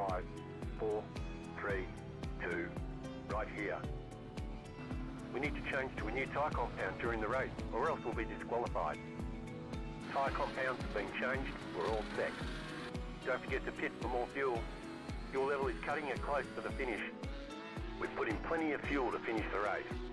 5, 4, 3, 2, right here. We need to change to a new tyre compound during the race, or else we'll be disqualified. Tyre compounds have been changed, we're all set. Don't forget to pit for more fuel. Fuel level is cutting it close to the finish. We've put in plenty of fuel to finish the race.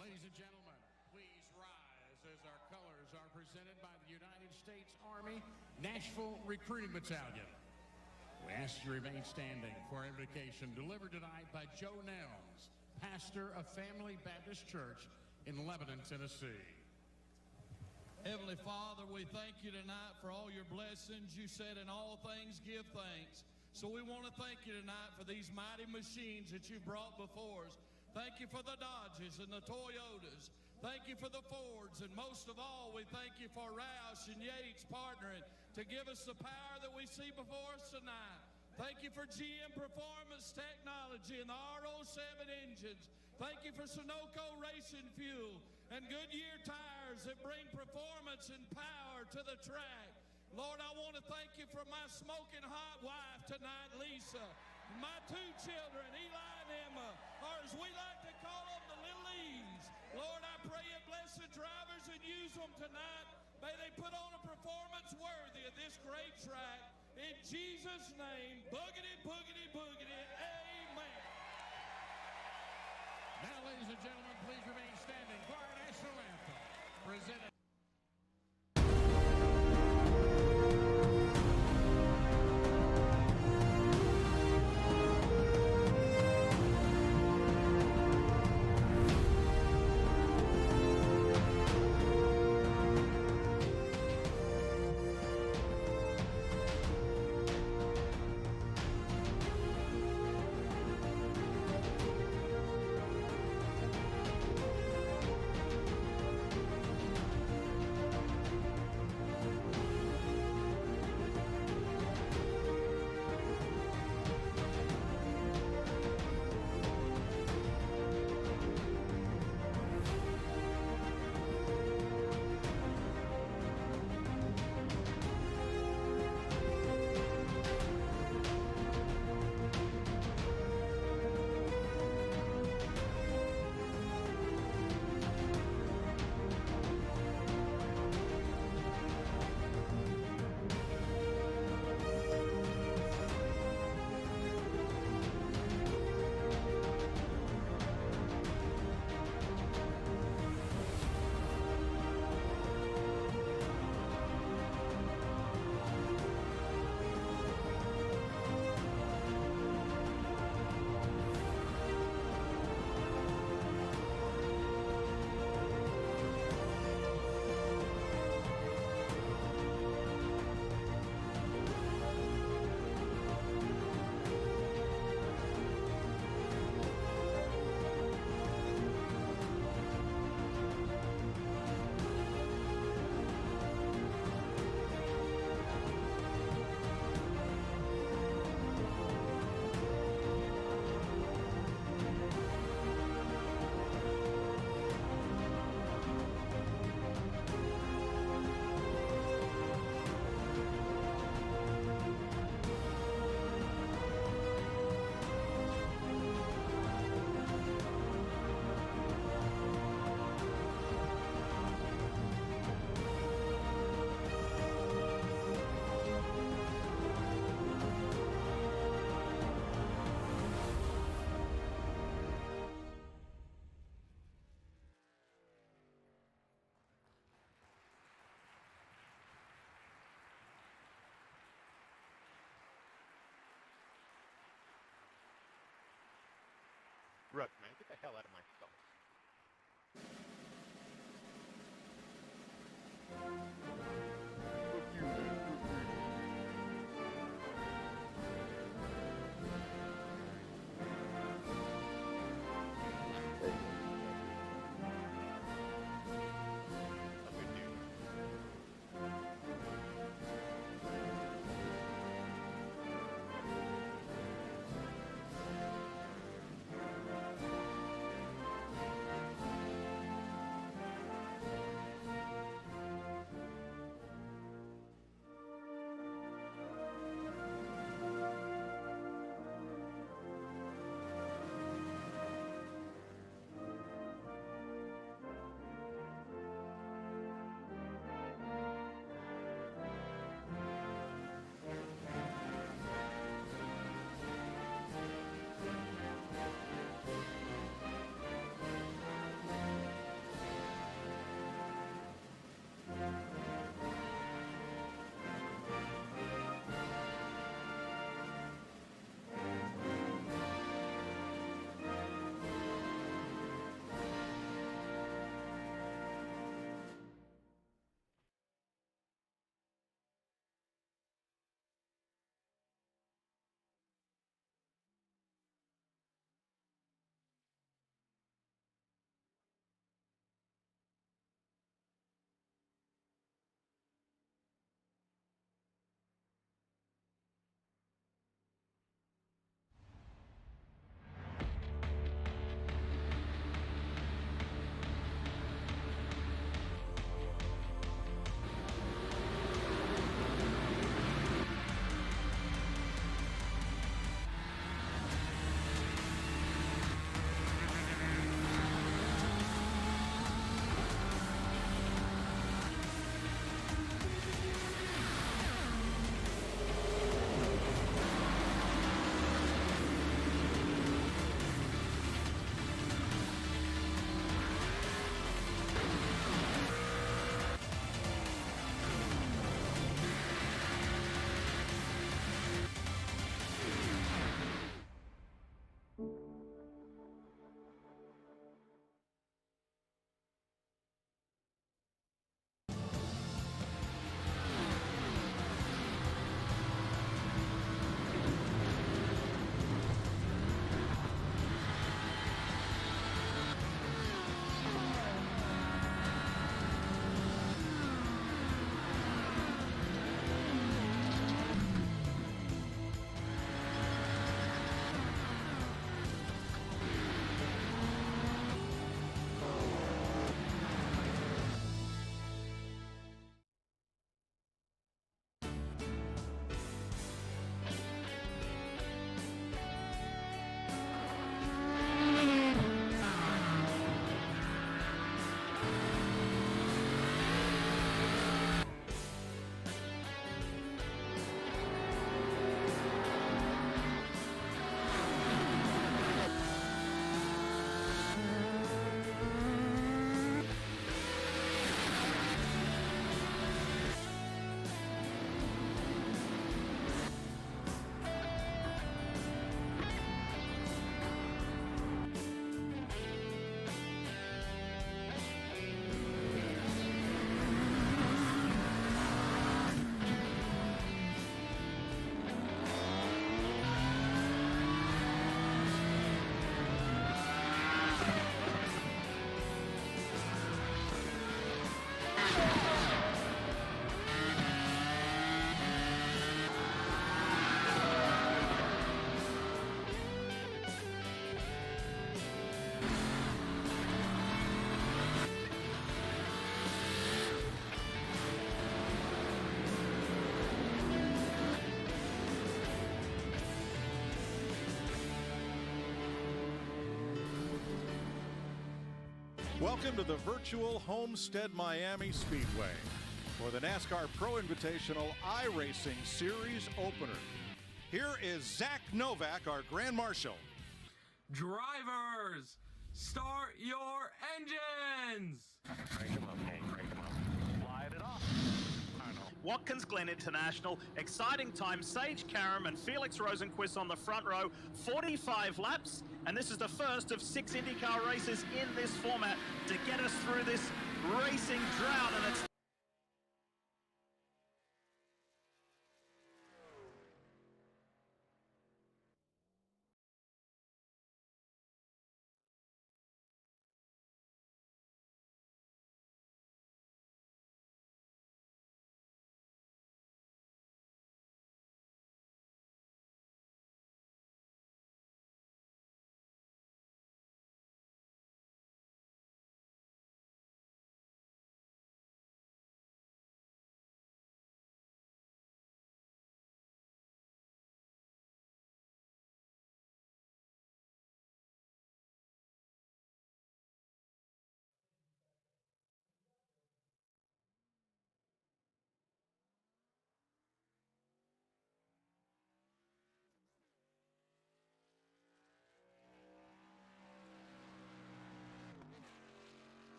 Ladies and gentlemen, please rise as our colors are presented by the United States Army Nashville Recruiting Battalion. We ask you to remain standing for our invocation delivered tonight by Joe Nelms, pastor of Family Baptist Church in Lebanon, Tennessee. Heavenly Father, we thank you tonight for all your blessings. You said in all things give thanks. So we want to thank you tonight for these mighty machines that you've brought before us. Thank you for the Dodges and the Toyotas. Thank you for the Fords. And most of all, we thank you for Roush and Yates partnering to give us the power that we see before us tonight. Thank you for GM Performance Technology and the R07 engines. Thank you for Sunoco Racing Fuel and Goodyear tires that bring performance and power to the track. Lord, I want to thank you for my smoking hot wife tonight, Lisa. My two children, Eli and Emma, or as we like to call them, the Little E's. Lord, I pray you bless the drivers and use them tonight. May they put on a performance worthy of this great track. In Jesus' name, boogity, boogity, boogity, amen. Now, ladies and gentlemen, please remain standing for our national anthem, presented road, man. Get the hell out of my stall. Welcome to the virtual Homestead Miami Speedway for the NASCAR Pro Invitational iRacing Series opener. Here is Zach Novak, our Grand Marshal. Drivers, start your engines! Crank them up, Hank, crank them up. Light it off. Watkins Glen International, exciting time. Sage Karam and Felix Rosenquist on the front row, 45 laps, And this is the first of 6 IndyCar races in this format to get us through this racing drought. And it's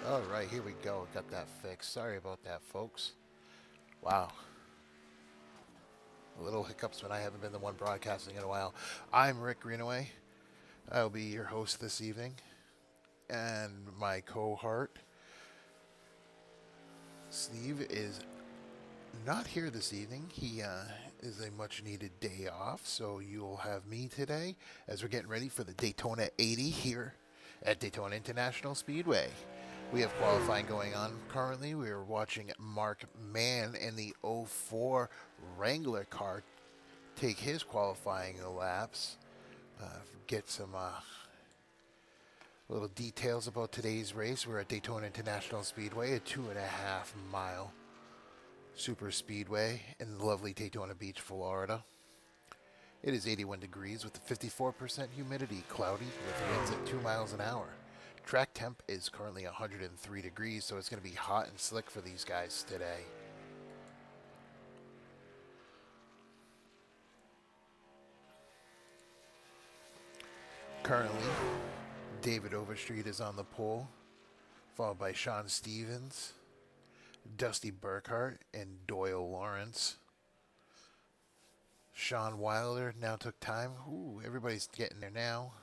All right, here we go. Got that fixed. Sorry about that, folks. Wow. A little hiccups when I haven't been the one broadcasting in a while. I'm Rick Greenaway. I'll be your host this evening. And my cohort, Steve, is not here this evening. He is a much-needed day off, so you'll have me today as we're getting ready for the Daytona 80 here at Daytona International Speedway. We have qualifying going on currently. We are watching Mark Mann in the 04 Wrangler car take his qualifying laps. Get some little details about today's race. We're at Daytona International Speedway, a 2.5 mile super speedway in lovely Daytona Beach, Florida. It is 81 degrees with a 54% humidity, cloudy with winds at 2 miles an hour. Track temp is currently 103 degrees, so it's going to be hot and slick for these guys today. Currently, David Overstreet is on the pole, followed by Sean Stevens, Dusty Burkhart, and Doyle Lawrence. Sean Wilder now took time. Ooh, everybody's getting there now.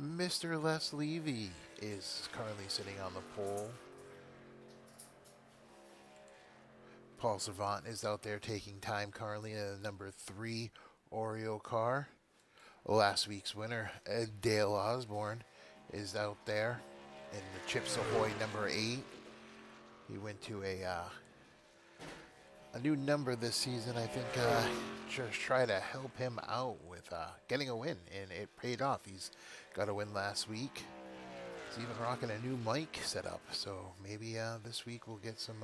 Mr. Les Levy is currently sitting on the pole. Paul Servant is out there taking time currently in a number 3 Oreo car. Last week's winner, Dale Osborne, is out there in the Chips Ahoy number 8. He went to a new number this season, I think, just try to help him out with getting a win, and it paid off. He's got a win last week. He's even rocking a new mic setup, so maybe this week we'll get some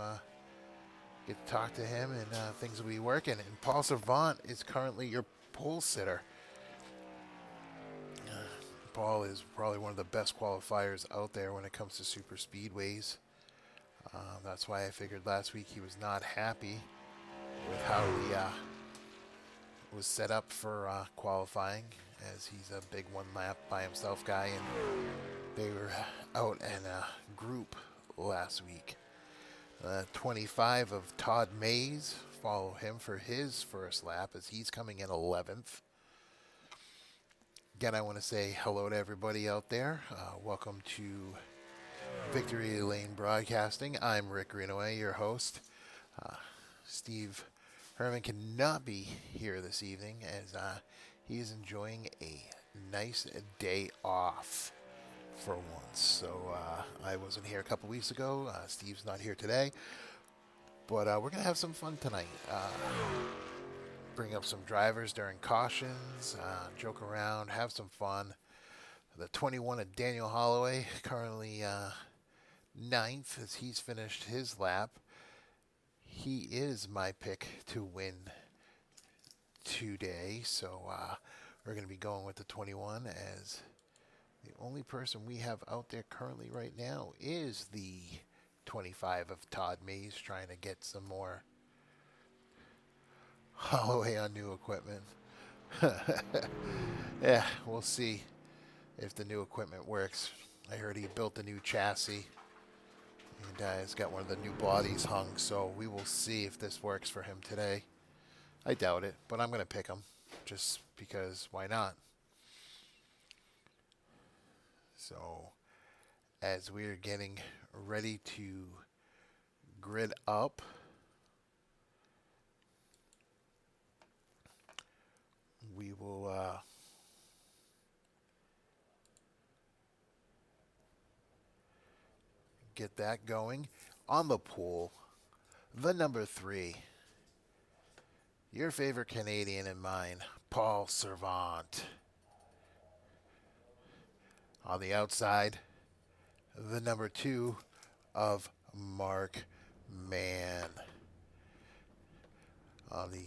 get to talk to him, and things will be working. And Paul Servant is currently your pole sitter. Paul is probably one of the best qualifiers out there when it comes to super speedways. That's why I figured last week he was not happy with how he was set up for qualifying, as he's a big one lap by himself guy, and they were out in a group last week. 25 of Todd Mays follow him for his first lap as he's coming in 11th. Again, I want to say hello to everybody out there. Welcome to Victory Lane Broadcasting. I'm Rick Greenaway, your host. Steve Herman cannot be here this evening as he is enjoying a nice day off for once. So I wasn't here a couple weeks ago. Steve's not here today. But we're going to have some fun tonight. Bring up some drivers during cautions, joke around, have some fun. The 21 of Daniel Holloway, currently 9th as he's finished his lap. He is my pick to win today, so we're going to be going with the 21 as the only person we have out there currently right now is the 25 of Todd Mays, trying to get some more Holloway on new equipment. Yeah, we'll see if the new equipment works. I heard he built a new chassis and he's got one of the new bodies hung, so we will see if this works for him today. I doubt it, but I'm going to pick him just because why not? So as we're getting ready to grid up, we will get that going. On the pool, the number 3, your favorite Canadian and mine, Paul Servant. On the outside, the number 2 of Mark Mann. On the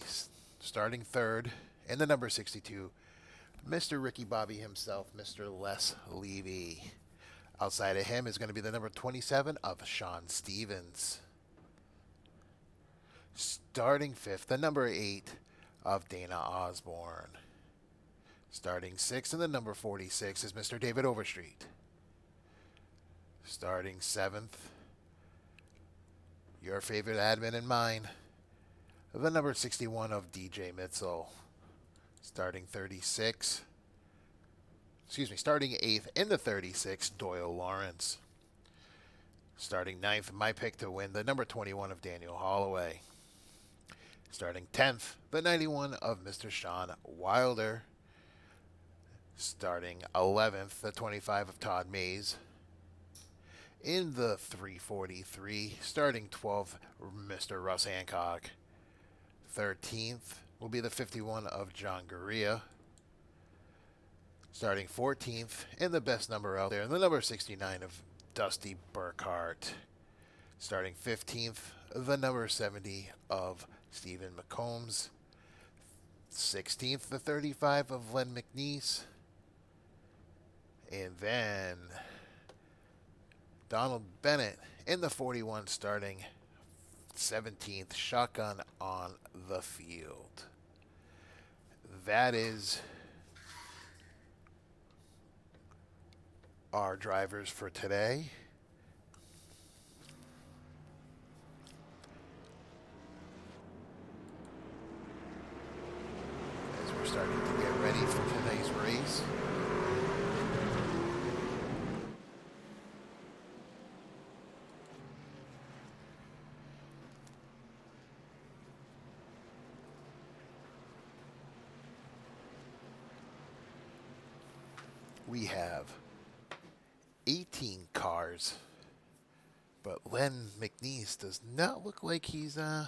starting third, and the number 62, Mr. Ricky Bobby himself, Mr. Les Levy. Outside of him is going to be the number 27 of Sean Stevens. Starting fifth, the number 8 of Dana Osborne. Starting sixth, and the number 46 is Mr. David Overstreet. Starting seventh, your favorite admin and mine, the number 61 of DJ Mitzel. Starting 8th in the 36, Doyle Lawrence. Starting 9th, my pick to win, the number 21 of Daniel Holloway. Starting 10th, the 91 of Mr. Sean Wilder. Starting 11th, the 25 of Todd Mays. In the 343, starting 12th, Mr. Russ Hancock. 13th will be the 51 of John Gurria. Starting 14th, and the best number out there, the number 69 of Dusty Burkhart. Starting 15th, the number 70 of Stephen McCombs. 16th, the 35 of Len McNeese. And then Donald Bennett in the 41, starting 17th, shotgun on the field. That is our drivers for today. As we're starting to get ready for today's race. We have 18 cars, but Len McNeese does not look like he's out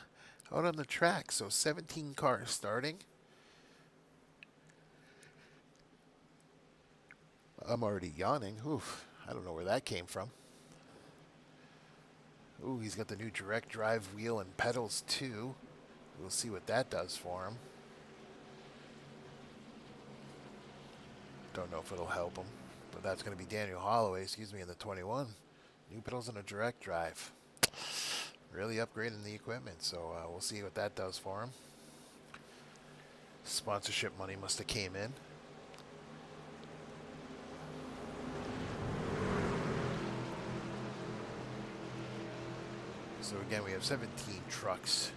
on the track, so 17 cars starting. I'm already yawning. Oof, I don't know where that came from. Ooh, he's got the new direct drive wheel and pedals too. We'll see what that does for him. Don't know if it'll help him, but that's going to be Daniel Holloway, in the 21. New pedals and a direct drive. Really upgrading the equipment, so we'll see what that does for him. Sponsorship money must have came in. So again, we have 17 trucks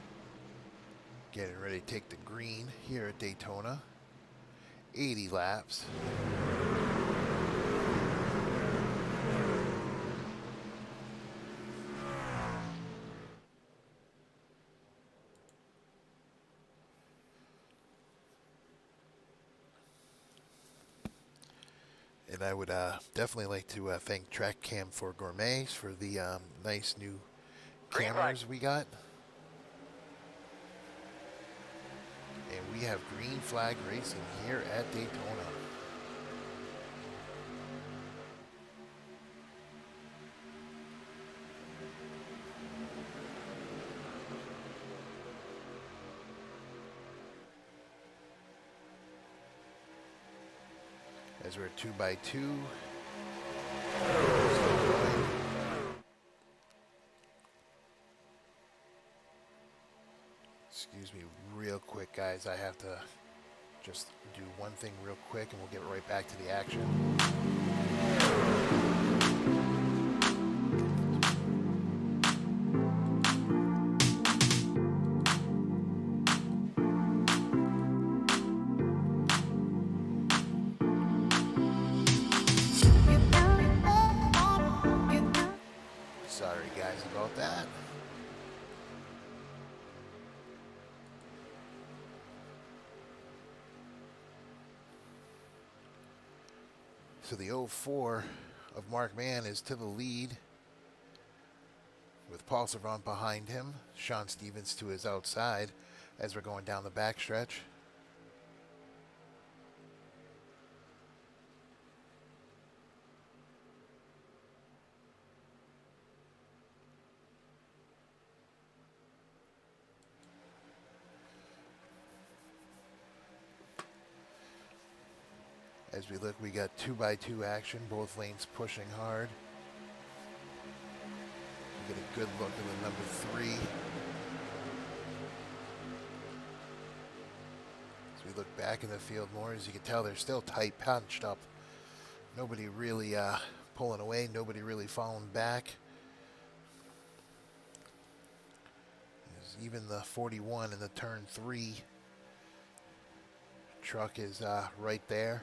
getting ready to take the green here at Daytona. 80 laps. And I would definitely like to thank Track Cam for Gourmets for the nice new cameras we got. And we have green flag racing here at Daytona. As we're 2x2. Excuse me real quick, guys. I have to just do one thing real quick and we'll get right back to the action. Sorry guys about that. So the 04 of Mark Mann is to the lead with Paul Servant behind him, Sean Stevens to his outside as we're going down the backstretch. As we look, we got 2x2 action, both lanes pushing hard. We get a good look at the number 3. As we look back in the field more, as you can tell, they're still tight punched up. Nobody really pulling away, nobody really falling back. There's even the 41 in the turn 3 truck is right there.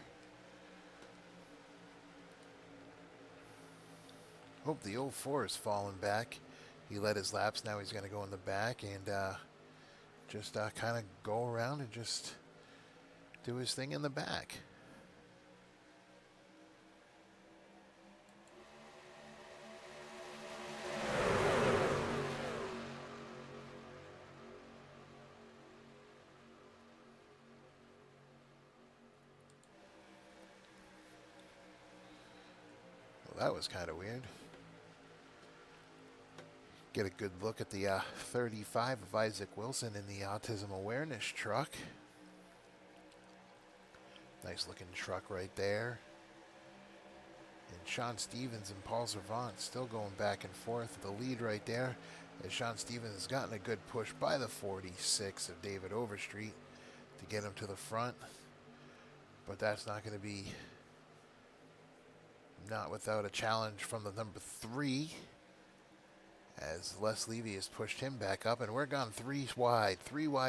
Oh, the 04 is falling back. He led his laps. Now he's going to go in the back and just kind of go around and just do his thing in the back. Well, that was kind of weird. Get a good look at the 35 of Isaac Wilson in the Autism Awareness truck. Nice looking truck right there. And Sean Stevens and Paul Servant still going back and forth. The lead right there as Sean Stevens has gotten a good push by the 46 of David Overstreet to get him to the front. But that's not going to be not without a challenge from the number 3. As Les Levy has pushed him back up, and we're gone 3 wide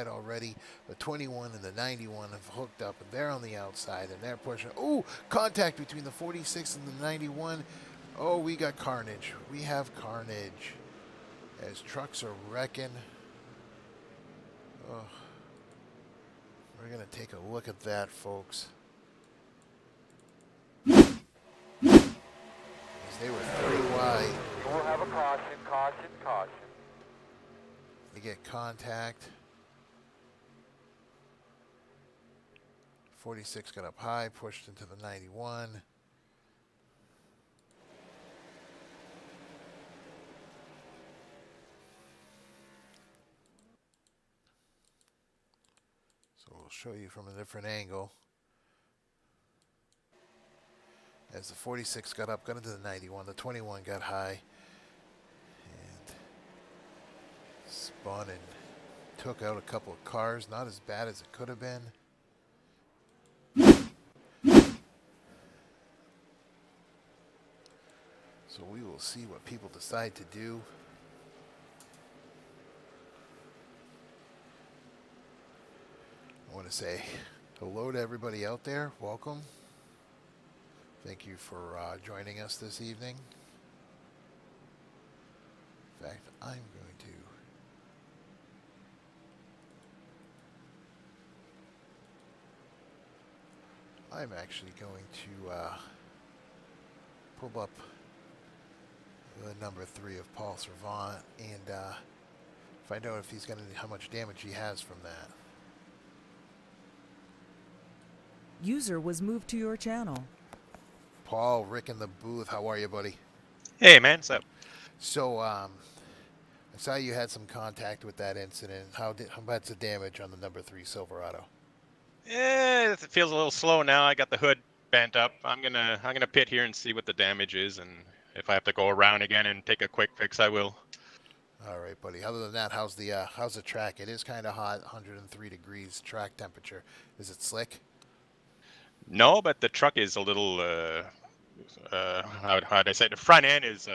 already. The 21 and the 91 have hooked up, and they're on the outside, and they're pushing. Oh, contact between the 46 and the 91. Oh, we got carnage. We have carnage as trucks are wrecking. Oh, we're going to take a look at that, folks. As they were 3 wide. We'll have a caution. They get contact. 46 got up high, pushed into the 91. So we'll show you from a different angle. As the 46 got up, got into the 91, the 21 got high. Spun and took out a couple of cars. Not as bad as it could have been. So we will see what people decide to do. I want to say hello to everybody out there. Welcome. Thank you for joining us this evening. In fact, I'm actually going to pull up the number 3 of Paul Servant and find out if he's going to how much damage he has from that. User was moved to your channel. Paul, Rick in the booth, how are you, buddy? Hey, man, what's up? So, I saw you had some contact with that incident. How bad's the damage on the number 3 Silverado? It feels a little slow now. I got the hood bent up. I'm gonna pit here and see what the damage is, and if I have to go around again and take a quick fix, I will. All right, buddy. Other than that, how's the track? It is kind of hot, 103 degrees track temperature. Is it slick? No, but the truck is a little. How'd I say? The front end is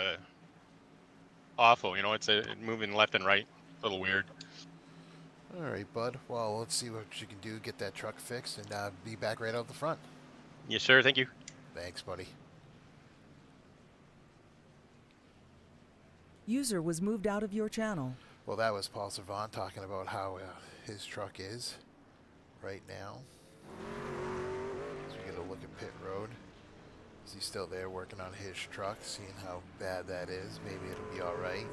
awful. You know, it's moving left and right. A little weird. All right, bud. Well, let's see what you can do. Get that truck fixed and be back right out the front. Yes, sir. Thank you. Thanks, buddy. User was moved out of your channel. Well, that was Paul Servant talking about how his truck is right now. So we get a look at pit road. Is he still there working on his truck, seeing how bad that is? Maybe it'll be all right.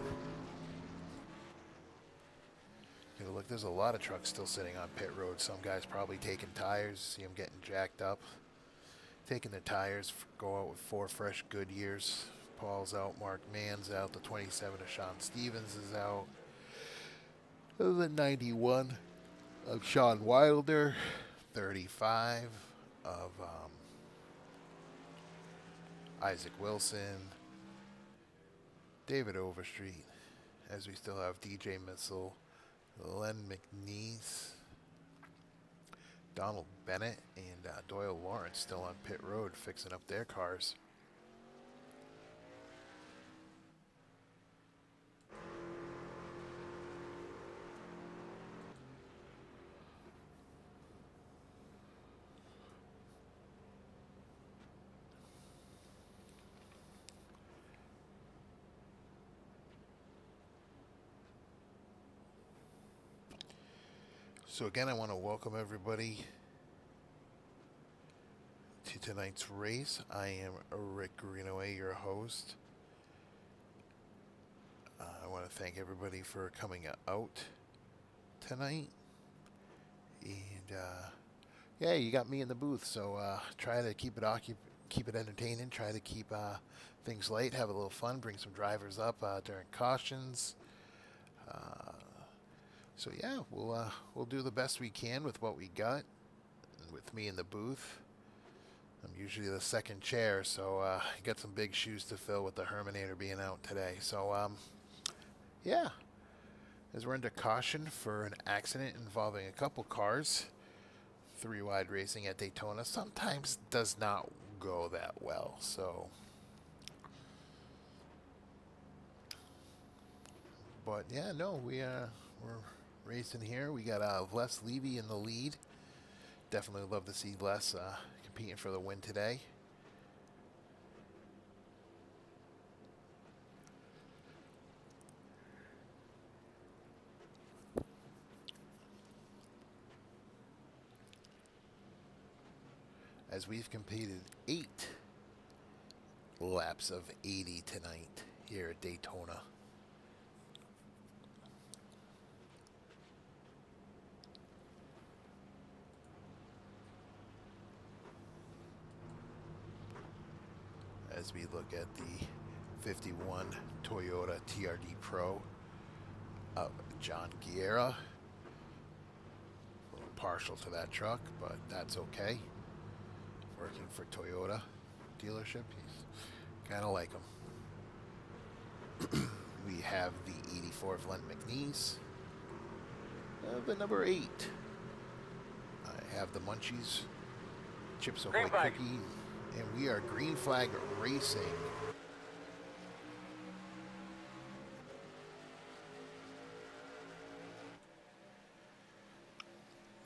Get a look. There's a lot of trucks still sitting on pit road. Some guys probably taking tires. See them getting jacked up. Taking the tires. Go out with 4 fresh Goodyears. Paul's out. Mark Mann's out. The 27 of Sean Stevens is out. The 91 of Sean Wilder. 35 of Isaac Wilson. David Overstreet. As we still have DJ Missile. Len McNeese. Donald Bennett and Doyle Lawrence still on pit road fixing up their cars. So again, I want to welcome everybody to tonight's race. I am Rick Greenaway, your host. I want to thank everybody for coming out tonight. And yeah, you got me in the booth, so try to keep it entertaining. Try to keep things light, have a little fun, bring some drivers up during cautions. So yeah, we'll do the best we can with what we got. And with me in the booth, I'm usually the second chair, so I got some big shoes to fill with the Herminator being out today. So yeah, as we're into caution for an accident involving a couple cars, 3-wide racing at Daytona sometimes does not go that well. So, but yeah, no, we're racing here. We got Les Levy in the lead. Definitely love to see Les competing for the win today. As we've competed 8 laps of 80 tonight here at Daytona. As we look at the 51 Toyota TRD Pro of John Guerra. A little partial to that truck, but that's okay. Working for Toyota dealership, he's kind of like him. We have the 84 of Len McNeese. The number 8. I have the Munchies Chips Ahoy Cookie. And we are Green Flag Racing.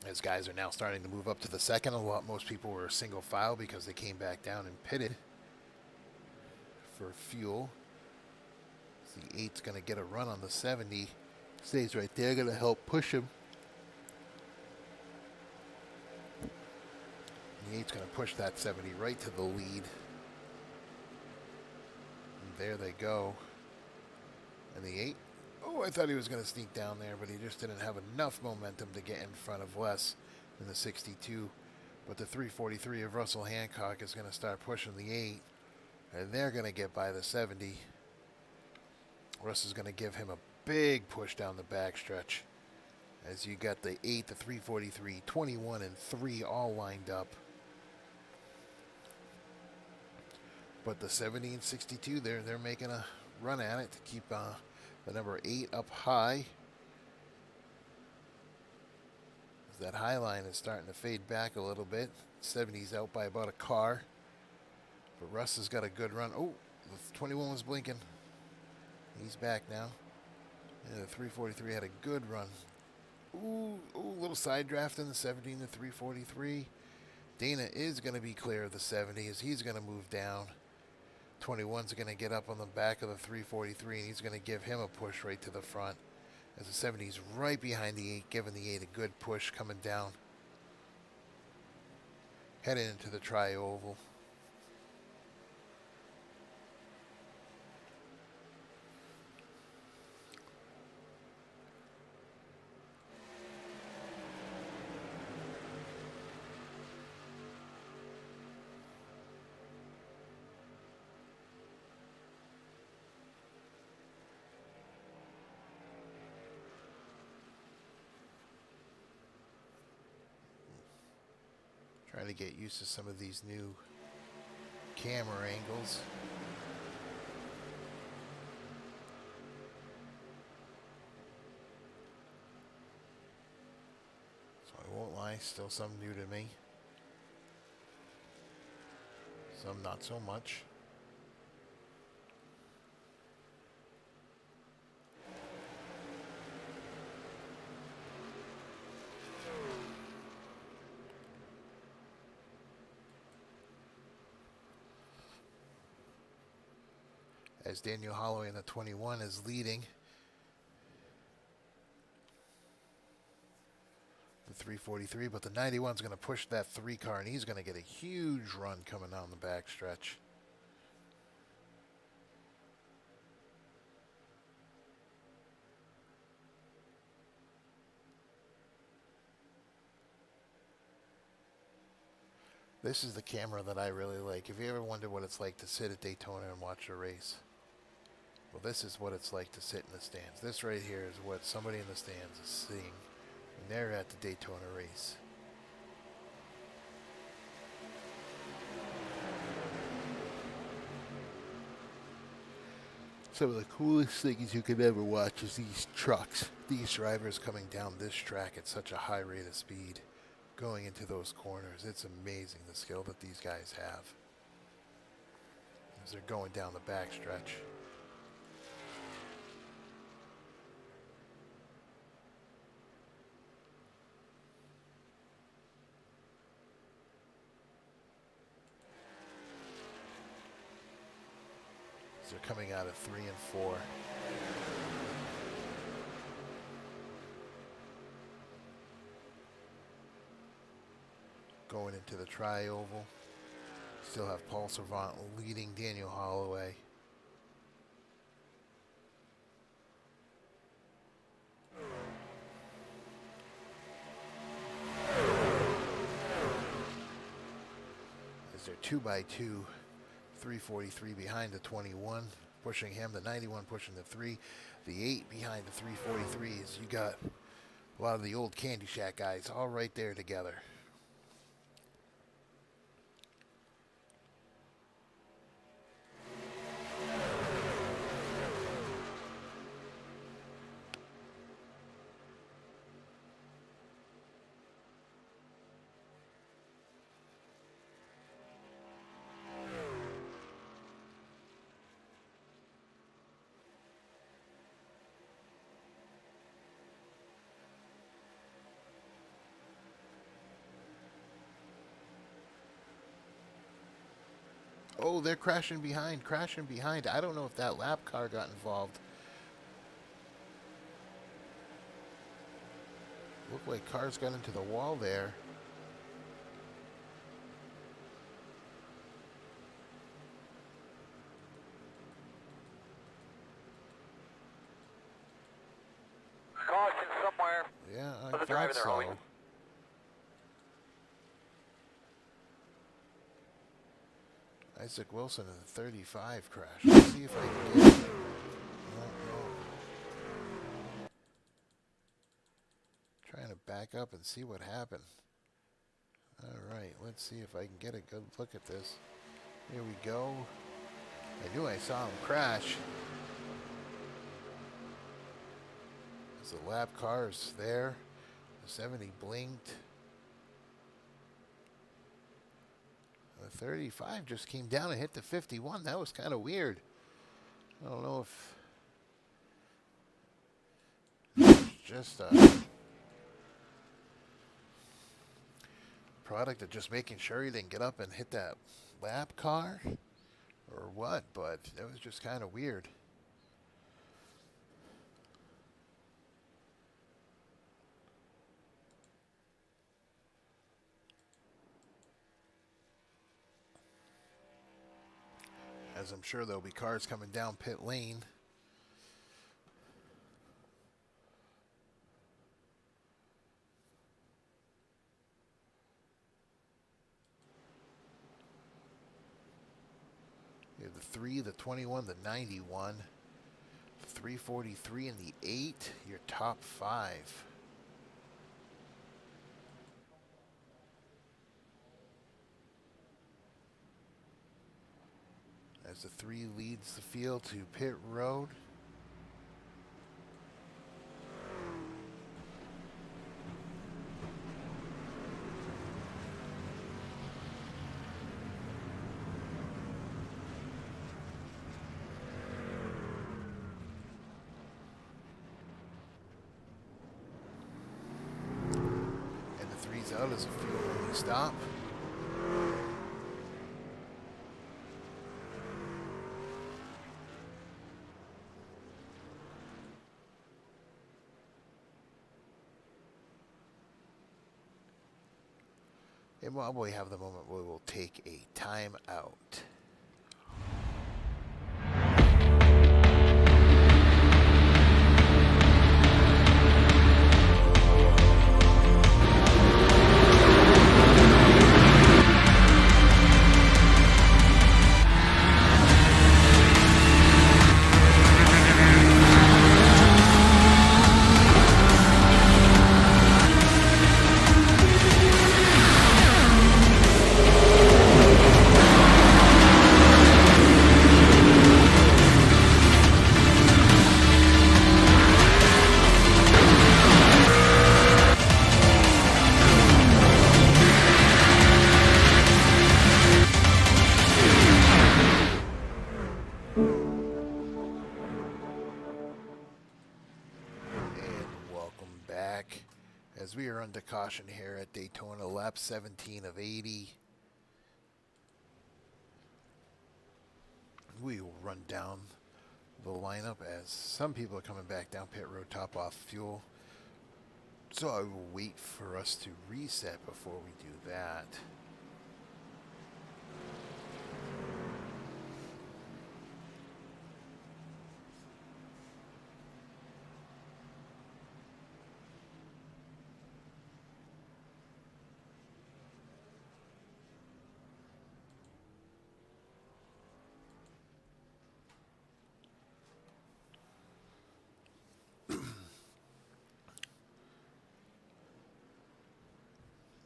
As guys are now starting to move up to the second, most people were single file because they came back down and pitted for fuel. So the 8's going to get a run on the 70. Stays right there, going to help push him. The 8's going to push that 70 right to the lead. And there they go. And the 8, oh, I thought he was going to sneak down there, but he just didn't have enough momentum to get in front of Les in the 62. But the 343 of Russell Hancock is going to start pushing the 8. And they're going to get by the 70. Russ is going to give him a big push down the backstretch. As you got the 8, the 343, 21, and 3 all lined up. But the 70 and 62, they're making a run at it to keep The number 8 up high. That high line is starting to fade back a little bit. 70's out by about a car. But Russ has got a good run. Oh, the 21 was blinking. He's back now. Yeah, the 343 had a good run. Ooh, little side draft in the 17 to 343. Dana is going to be clear of the 70 as he's going to move down. 21's going to get up on the back of the 343 and he's going to give him a push right to the front. As the 70's right behind the 8, giving the 8 a good push coming down. Heading into the tri-oval. Trying to get used to some of these new camera angles. So I won't lie, still some new to me. Some not so much. As Daniel Holloway in the 21 is leading the 343, but the 91 is going to push that 3 car, and he's going to get a huge run coming down the back stretch. This is the camera that I really like. If you ever wonder what it's like to sit at Daytona and watch a race, well, this is what it's like to sit in the stands. This right here is what somebody in the stands is seeing when they're at the Daytona race. Some of the coolest things you could ever watch is these trucks. These drivers coming down this track at such a high rate of speed, going into those corners. It's amazing the skill that these guys have as they're going down the back stretch. They're coming out of 3 and 4. Going into the tri-oval. Still have Paul Servant leading Daniel Holloway. As they're 2x2. 343 behind the 21, pushing him. The 91 pushing the 3. The 8 behind the 343 is you got a lot of the old Candy Shack guys all right there together. Oh, they're crashing behind. I don't know if that lap car got involved. Looked like cars got into the wall there. Caution somewhere. Yeah, I For the thought driver there, so. Howie. Isaac Wilson in the 35 crash. Let's see if I can get it. Trying to back up and see what happened. Alright, let's see if I can get a good look at this. Here we go. I knew I saw him crash. So the lap car is there. The 70 blinked. The 35 just came down and hit the 51. That was kind of weird. I don't know if just a product of just making sure he didn't get up and hit that lap car or what, but that was just kind of weird. As I'm sure there'll be cars coming down pit lane. You have the 3, the 21, the 91, the 343, and the 8, your top 5. As the 3 leads the field to pit road. And the 3's out as a fuel only stop. And while we have the moment, we will take a time out. As we are under caution here at Daytona, lap 17 of 80. We will run down the lineup as some people are coming back down pit road, top off fuel. So I will wait for us to reset before we do that.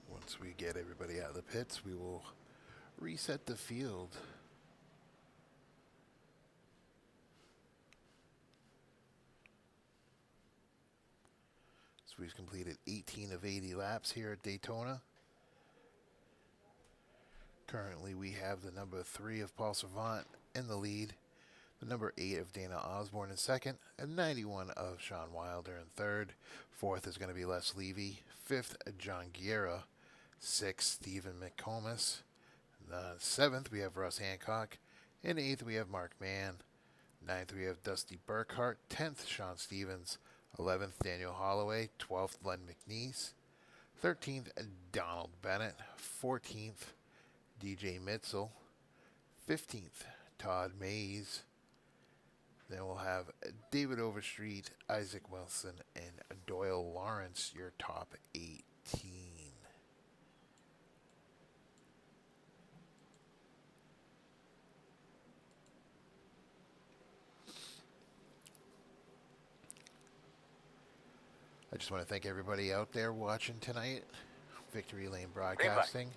Once we get everybody out of the pits, we will reset the field. So we've completed 18 of 80 laps here at Daytona. Currently we have the number 3 of Paul Servant in the lead, the number 8 of Dana Osborne in second, and 91 of Sean Wilder in third. Fourth is going to be Les Levy. Fifth, John Guerra. 6th, Stephen McComas. 7th, we have Russ Hancock. In 8th, we have Mark Mann. 9th, we have Dusty Burkhart. 10th, Sean Stevens. 11th, Daniel Holloway. 12th, Len McNeese. 13th, Donald Bennett. 14th, DJ Mitzel. 15th, Todd Mays. Then we'll have David Overstreet, Isaac Wilson, and Doyle Lawrence, your top 18. I just want to thank everybody out there watching tonight. Victory Lane Broadcasting.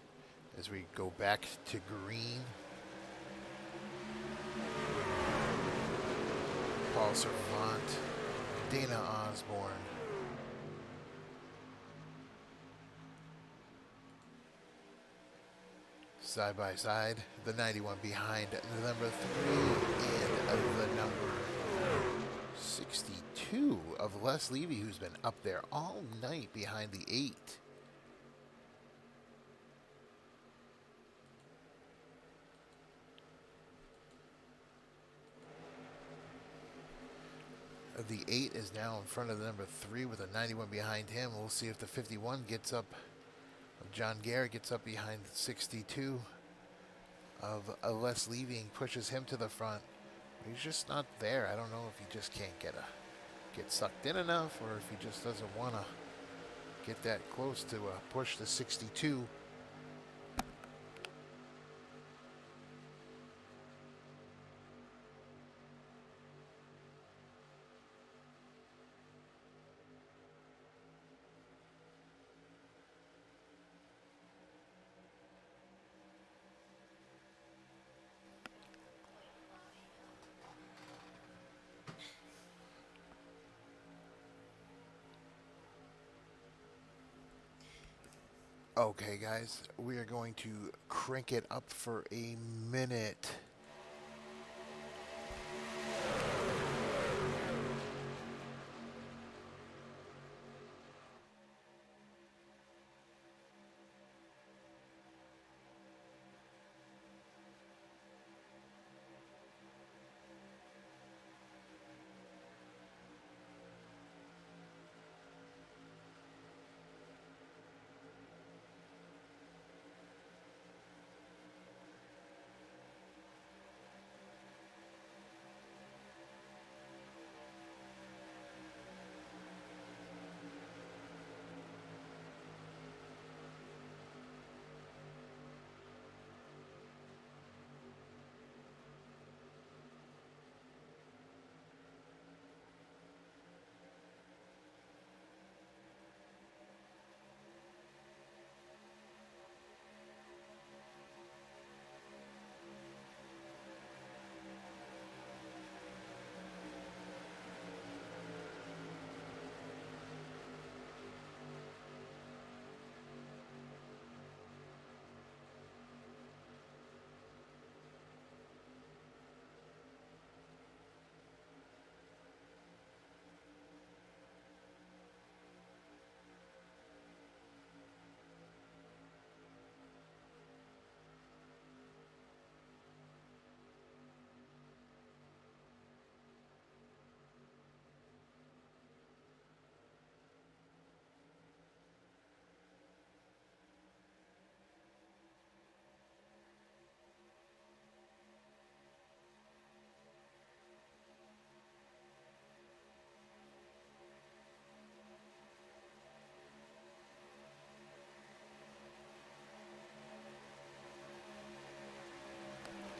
As we go back to green. Paul Servant, Dana Osborne, side by side. The 91 behind the number 3 and the number 62 of Les Levy, who's been up there all night behind the 8. The 8 is now in front of the number 3 with a 91 behind him. We'll see if the 51 gets up. John Garrett gets up behind 62 of Les Levy and pushes him to the front. He's just not there. I don't know if he just can't get sucked in enough, or if he just doesn't want to get that close to push the 62. Okay, guys, we are going to crank it up for a minute.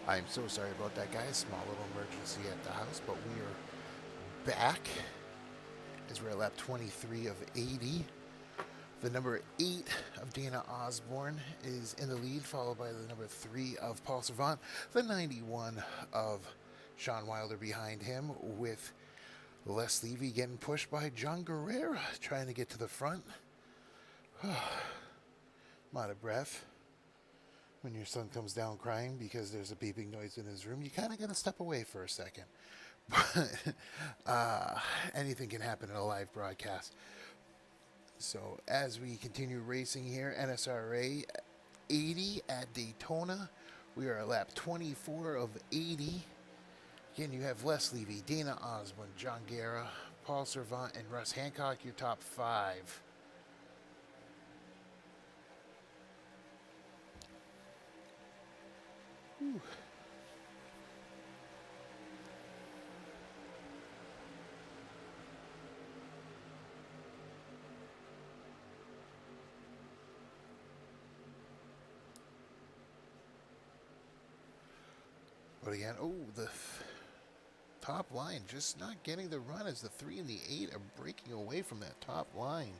I'm so sorry about that, guys. Small little emergency at the house, but we are back as we're at lap 23 of 80. The number 8 of Dana Osborne is in the lead, followed by the number 3 of Paul Servant. The 91 of Sean Wilder behind him, with Les Levy getting pushed by John Guerrera, trying to get to the front. I'm out of breath. When your son comes down crying because there's a beeping noise in his room, you kind of got to step away for a second. But anything can happen in a live broadcast. So as we continue racing here, Nsra 80 at Daytona. We are at lap 24 of 80. Again, you have Les Levy, Dana Osborne, John Guerra, Paul Servant, and Russ Hancock, your top 5. Whew. But again, the top line just not getting the run as the 3 and the 8 are breaking away from that top line.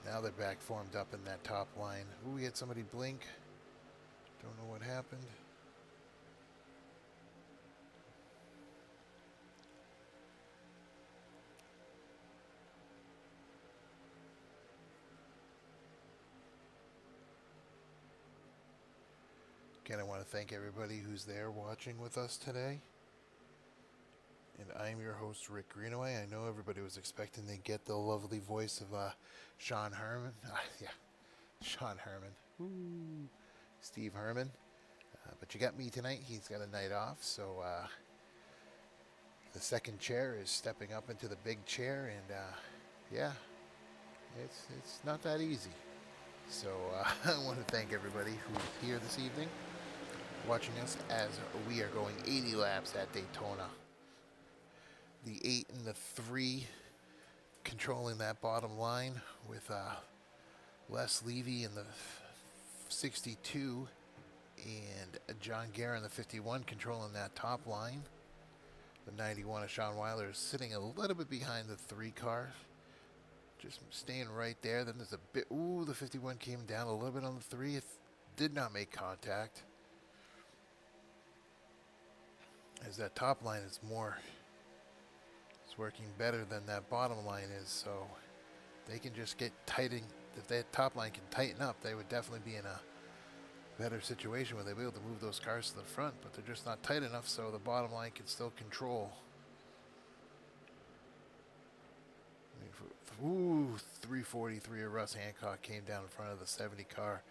Now they're back formed up in that top line. Ooh, we had somebody blink. Don't know what happened. Again, I want to thank everybody who's there watching with us today. And I'm your host, Rick Greenaway. I know everybody was expecting to get the lovely voice of Sean Herman. Yeah, Sean Herman. Ooh. Steve Herman. But you got me tonight. He's got a night off. So the second chair is stepping up into the big chair. And yeah, it's not that easy. So I want to thank everybody who's here this evening watching us as we are going 80 laps at Daytona. The 8 and the 3 controlling that bottom line with Les Levy in the 62 and John Guerin in the 51 controlling that top line. The 91 of Sean Weiler is sitting a little bit behind the 3 car. Just staying right there. Then there's a bit. Ooh, the 51 came down a little bit on the 3. It did not make contact. As that top line is more. It's working better than that bottom line is. So they can just get tighten. If that top line can tighten up, they would definitely be in a better situation where they'll be able to move those cars to the front. But they're just not tight enough, so the bottom line can still control. Ooh, 343 of Russ Hancock came down in front of the 70 car.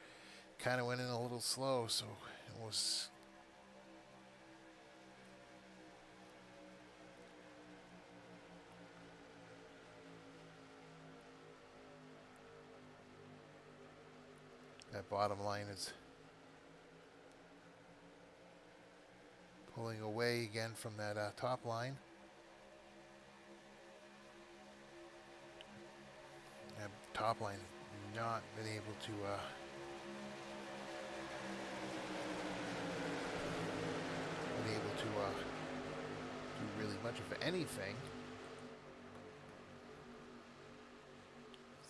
Kind of went in a little slow, so it was. That bottom line is pulling away again from that top line. That top line not been able to do really much of anything.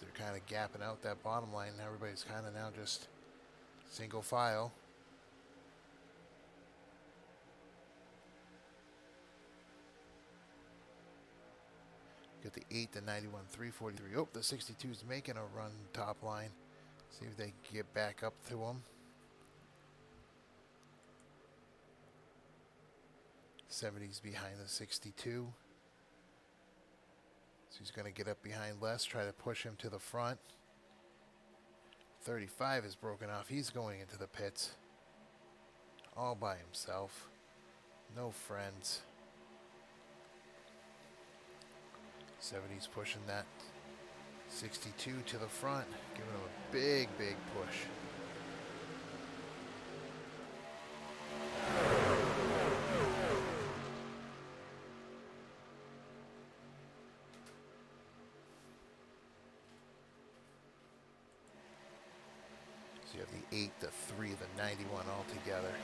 They're kind of gapping out that bottom line, and everybody's kind of now just single file. Got the 8, the 91, 343. Oh, the 62 is making a run top line. See if they can get back up to them. 70's behind the 62. So he's going to get up behind Les, try to push him to the front. 35 is broken off. He's going into the pits all by himself. No friends. 70's pushing that 62 to the front, giving him a big, big push. So you have the 8, the 3, the 91 all together.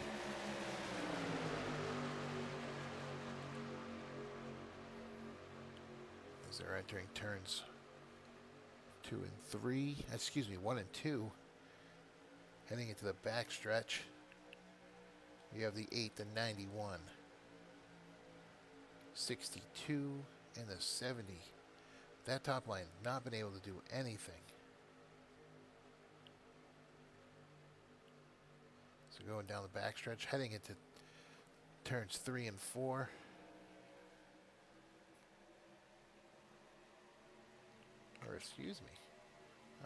As they're entering turns 2 and 3, excuse me, 1 and 2. Heading into the back stretch, you have the 8, the 91, 62, and the 70. That top line not been able to do anything. So going down the back stretch, heading into turns 3 and 4. Or excuse me.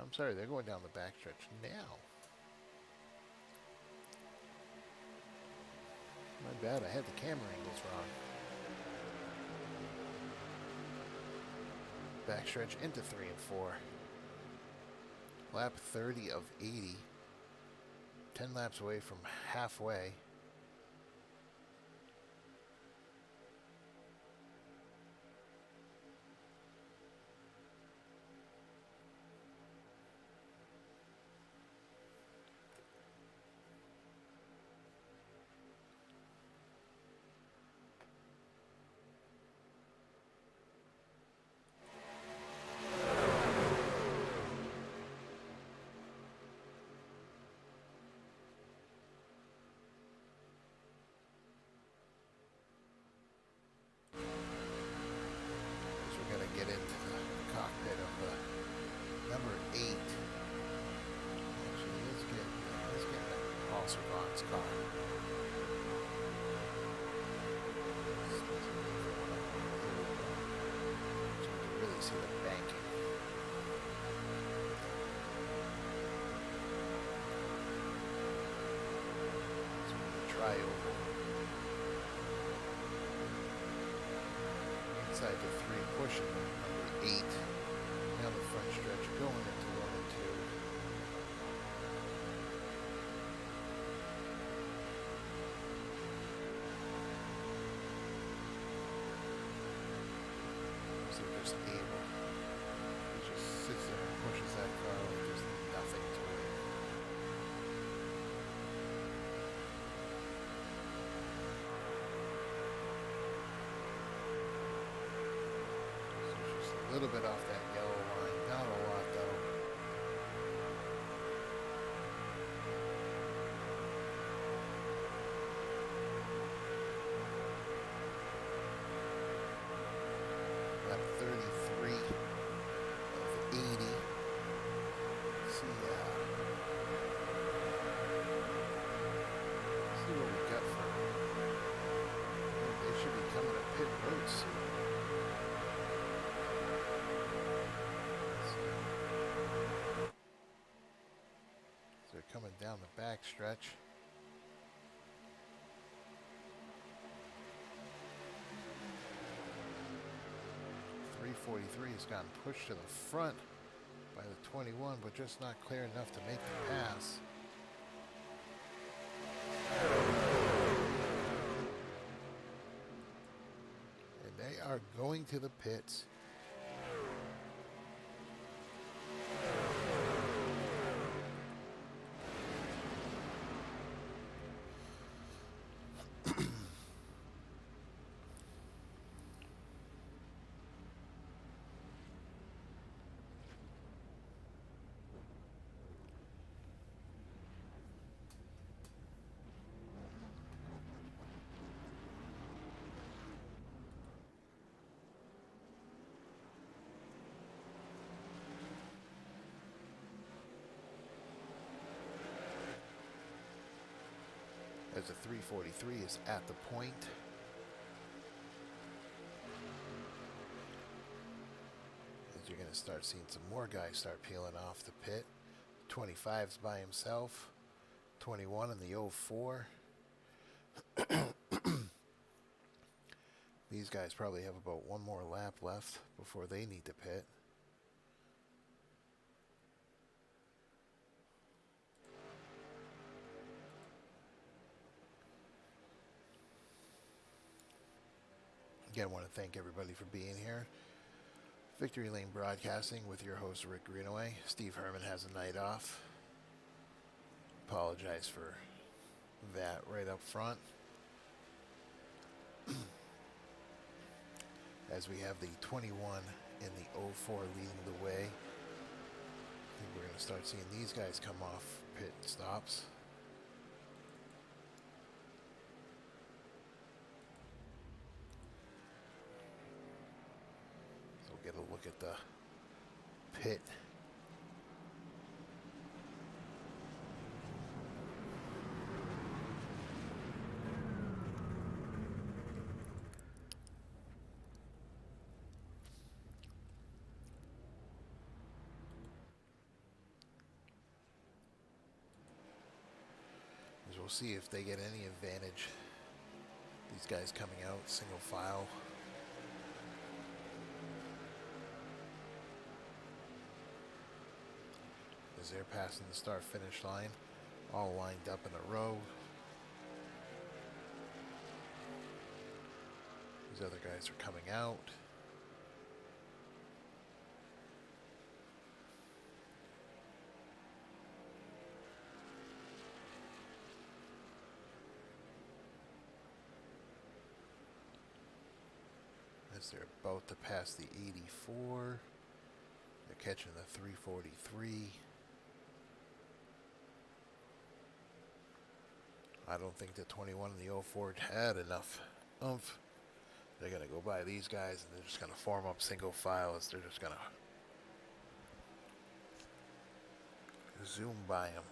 I'm sorry, they're going down the back stretch now. My bad, I had the camera angles wrong. Backstretch into 3 and 4. Lap 30 of 80. 10 laps away from halfway. see the banking. So the tri-oval. Inside the 3, pushing number 8. Down the front stretch, going into 1 and 2. So just able. He just sits there and pushes that car like there's nothing to it. So just a little bit off that yellow line, not a lot though. Lap 33 of 80. See what we got for. They should be coming to pit road soon. So they're coming down the back stretch. .343 has gotten pushed to the front by the 21, but just not clear enough to make the pass. And they are going to the pits. As the 343 is at the point. As you're going to start seeing some more guys start peeling off the pit. 25's by himself. 21 in the 04. These guys probably have about one more lap left before they need to pit. Again, I want to thank everybody for being here. Victory Lane Broadcasting with your host, Rick Greenaway. Steve Herman has a night off. Apologize for that right up front. As we have the 21 and the 04 leading the way. I think we're going to start seeing these guys come off pit stops. Get a look at the pit. As we'll see if they get any advantage. These guys coming out single file. As they're passing the start-finish line, all lined up in a row. These other guys are coming out. As they're about to pass the 84, they're catching the 343. I don't think the 21 and the 04 had enough oomph. They're going to go by these guys and they're just going to form up single file as they're just going to zoom by them.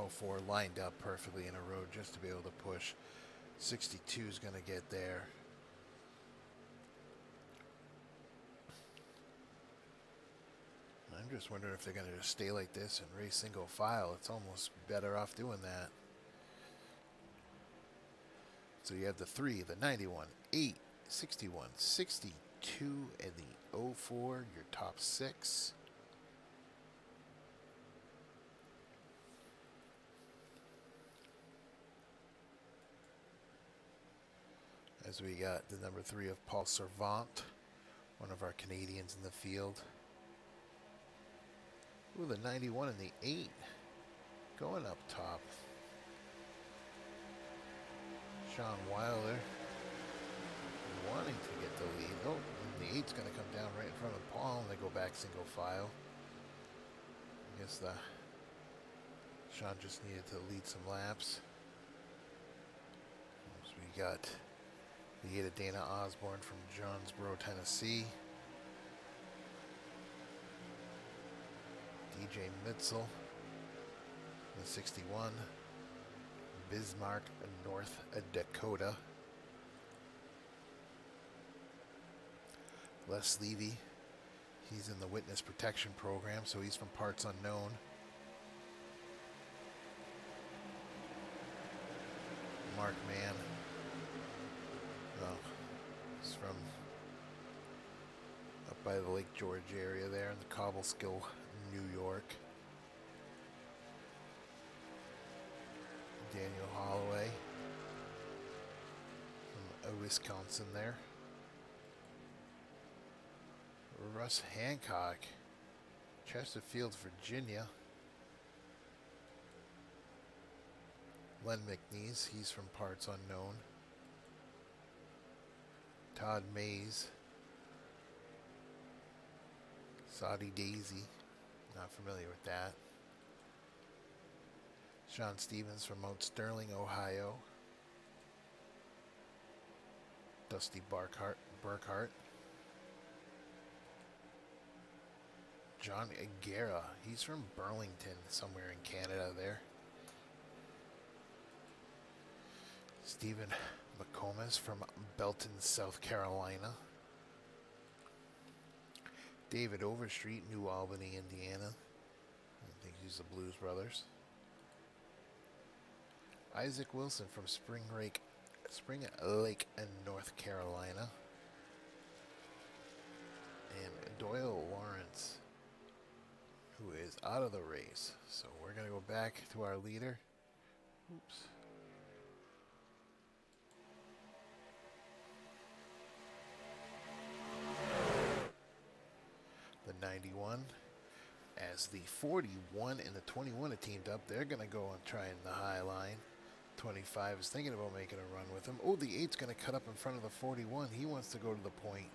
04 lined up perfectly in a row just to be able to push. 62 is going to get there. just wondering if they're going to just stay like this and race single file. It's almost better off doing that. So you have the 3, the 91, 8, 61, 62, and the 04, your top 6. As we got the number 3 of Paul Servant, one of our Canadians in the field. Ooh, the 91 and the 8 going up top. Sean Wilder wanting to get the lead. Oh, and the 8's going to come down right in front of Paul, and they go back single file. I guess Sean just needed to lead some laps. So we got the 8 of Dana Osborne from Jonesboro, Tennessee. DJ Mitzel, the 61. Bismarck, North Dakota. Les Levy, he's in the witness protection program, so he's from parts unknown. Mark Mann, he's from up by the Lake George area there in the Cobleskill, New York. Daniel Holloway from Wisconsin there. Russ Hancock, Chesterfield, Virginia. Len McNeese, he's from parts unknown. Todd Mays. Saudi Daisy, not familiar with that. Sean Stevens from Mount Sterling, Ohio. Dusty Burkhart. John Aguera, he's from Burlington, somewhere in Canada there. Stephen McComas from Belton, South Carolina. David Overstreet, New Albany, Indiana. I think he's the Blues Brothers. Isaac Wilson from Spring Lake, in North Carolina. And Doyle Lawrence, who is out of the race. So we're going to go back to our leader. Oops. The 91. As the 41 and the 21 are teamed up, they're going to go and try in the high line. 25 is thinking about making a run with him. Oh, the 8's going to cut up in front of the 41. He wants to go to the point.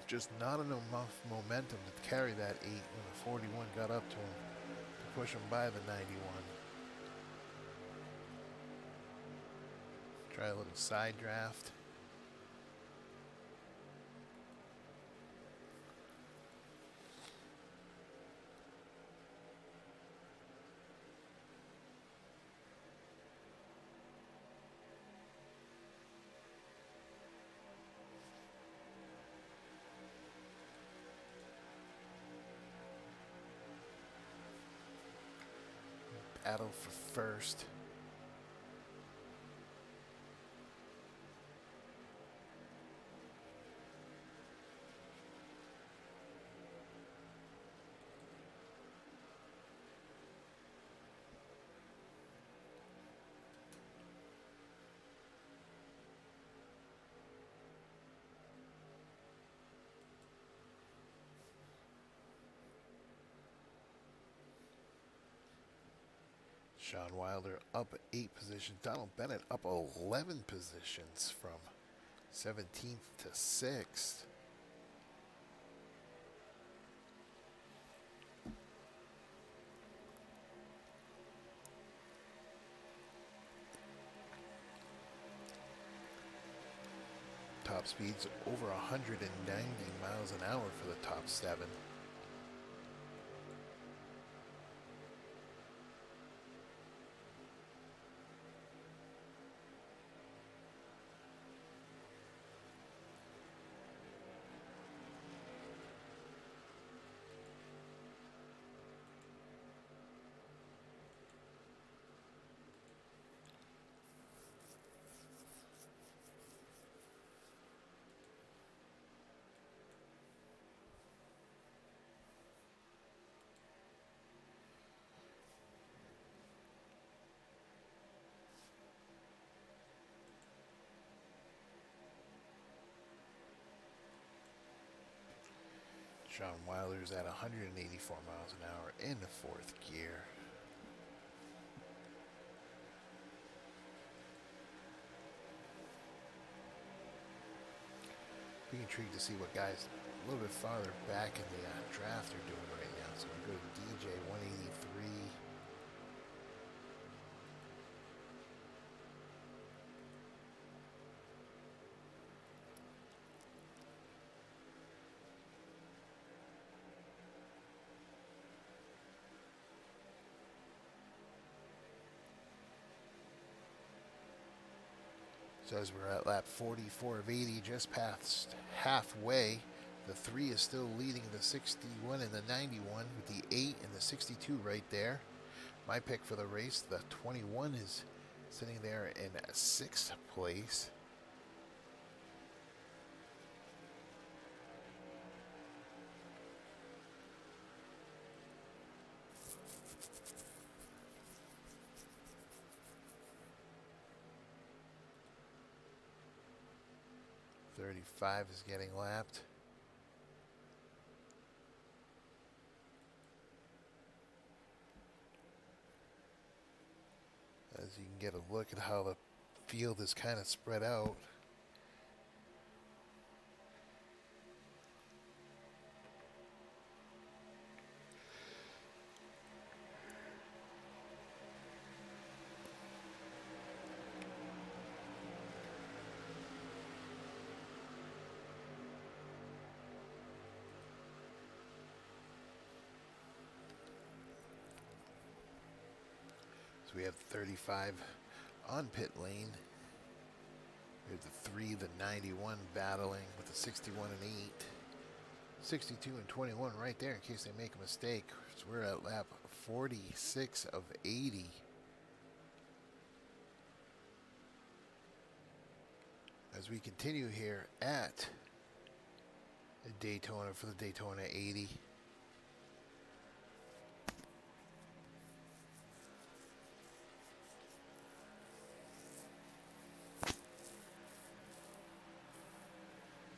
Just not enough momentum to carry that 8 when the 41 got up to him to push him by the 91. Try a little side draft. Battle for first. Sean Wilder up 8 positions. Donald Bennett up 11 positions from 17th to 6th. Top speeds over 190 miles an hour for the top 7. Sean Wilder's at 184 miles an hour in the 4th gear. Be intrigued to see what guys a little bit farther back in the draft are doing right now. So we go to DJ 183. So as we're at lap 44 of 80, just past halfway, the 3 is still leading the 61 and the 91 with the 8 and the 62 right there. My pick for the race, the 21 is sitting there in 6th place. .35 is getting lapped. As you can get a look at how the field is kind of spread out. We have 35 on pit lane. We have the 3, the 91 battling with the 61 and 8. 62 and 21 right there in case they make a mistake. So we're at lap 46 of 80. As we continue here at Daytona for the Daytona 80.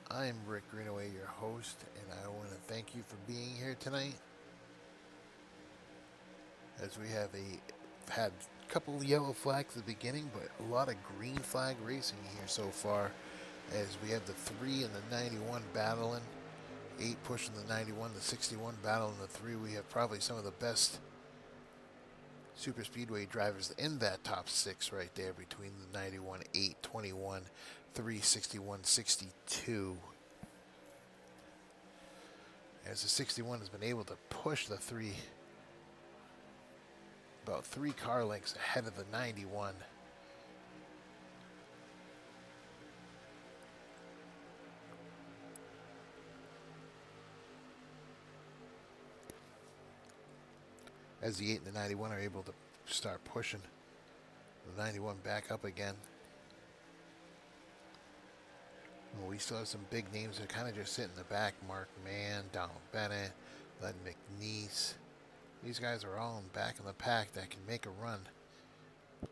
I'm Rick Greenaway, your host, and I want to thank you for being here tonight. As we have had a couple of yellow flags at the beginning, but a lot of green flag racing here so far. As we have the 3 and the 91 battling, 8 pushing the 91, the 61 battling the 3. We have probably some of the best super speedway drivers in that top 6 right there between the 91, 8, 21, 3, 61, 62. As the 61 has been able to push the 3 about 3 car lengths ahead of the 91. As the 8 and the 91 are able to start pushing the 91 back up again. Well, we still have some big names that kind of just sit in the back. Mark Mann, Donald Bennett, Len McNeese. These guys are all in the back of the pack that can make a run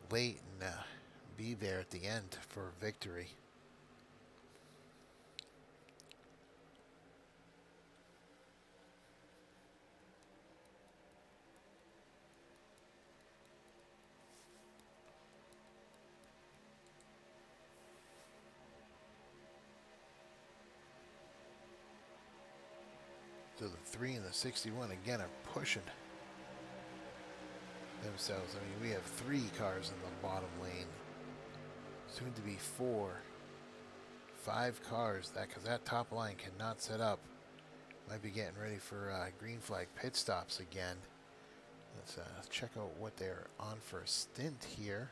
late and be there at the end for victory. So the 3 and the 61 again are pushing themselves. I mean, we have 3 cars in the bottom lane. Soon to be 4, 5 cars. Because that top line cannot set up. Might be getting ready for green flag pit stops again. Let's check out what they're on for a stint here.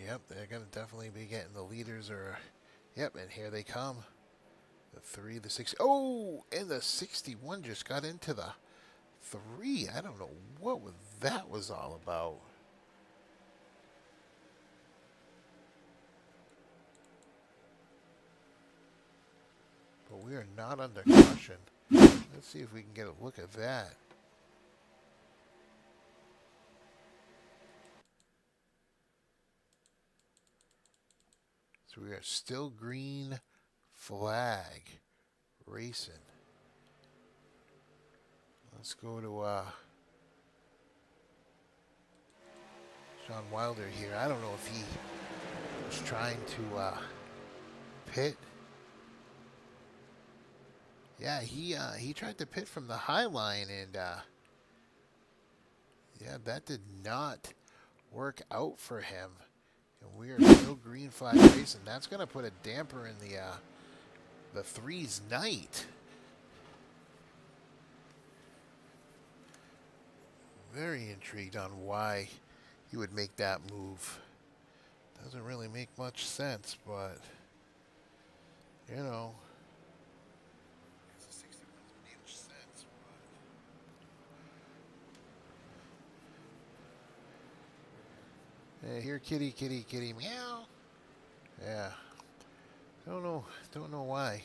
Yep, they're going to definitely be getting the leaders. Yep, and here they come. The 3, the 6. Oh, and the 61 just got into the 3. I don't know what that was all about. But We are not under caution. Let's see if we can get a look at that. So we are still green flag racing. Let's go to Sean Wilder here. I don't know if he was trying to pit. Yeah, he tried to pit from the high line, and yeah, that did not work out for him. And we are still green flag racing. That's going to put a damper in the threes night. Very intrigued on why he would make that move. Doesn't really make much sense, but you know. Hey, here, kitty, kitty, kitty, meow. Yeah. Don't know why.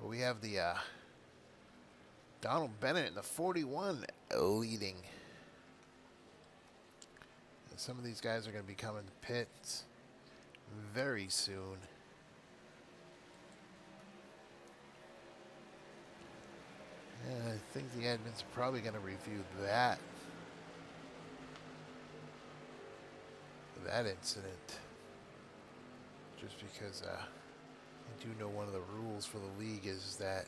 But we have the Donald Bennett in the 41 leading. And some of these guys are going to be coming to pits very soon. And I think the admins are probably going to review that incident. Just because I do know one of the rules for the league is that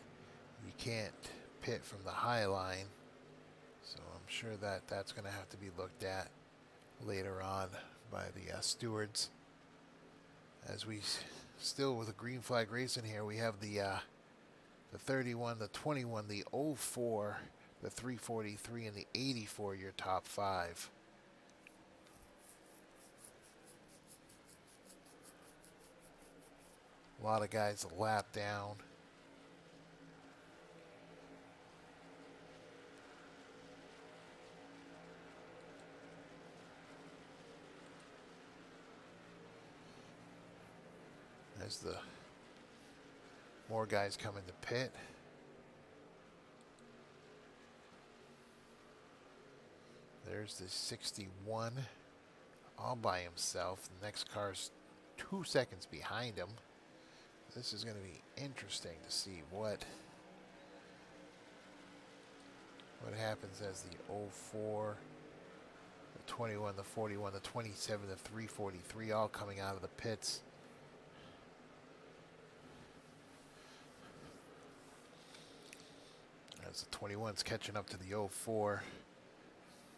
you can't pit from the high line. So I'm sure that that's going to have to be looked at later on by the stewards. As we still with a green flag racing here, we have the 31, the 21, the 04, the 343, and the 84, your top five. A lot of guys a lap down. There's the more guys coming to pit. There's the 61 all by himself. The next car's 2 seconds behind him. This is going to be interesting to see what happens as the 04, the 21, the 41, the 27, the 343 all coming out of the pits. As the 21's catching up to the 04.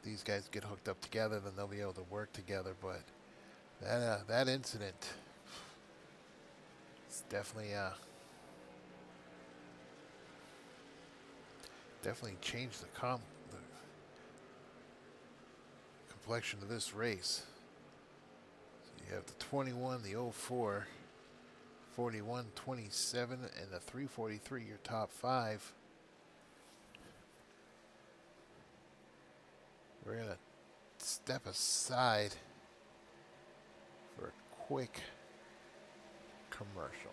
These guys get hooked up together, then they'll be able to work together. But that incident is definitely changed the complexion of this race. So you have the 21, the 04, 41, 27, and the 343, your top five. We're going to step aside for a quick commercial.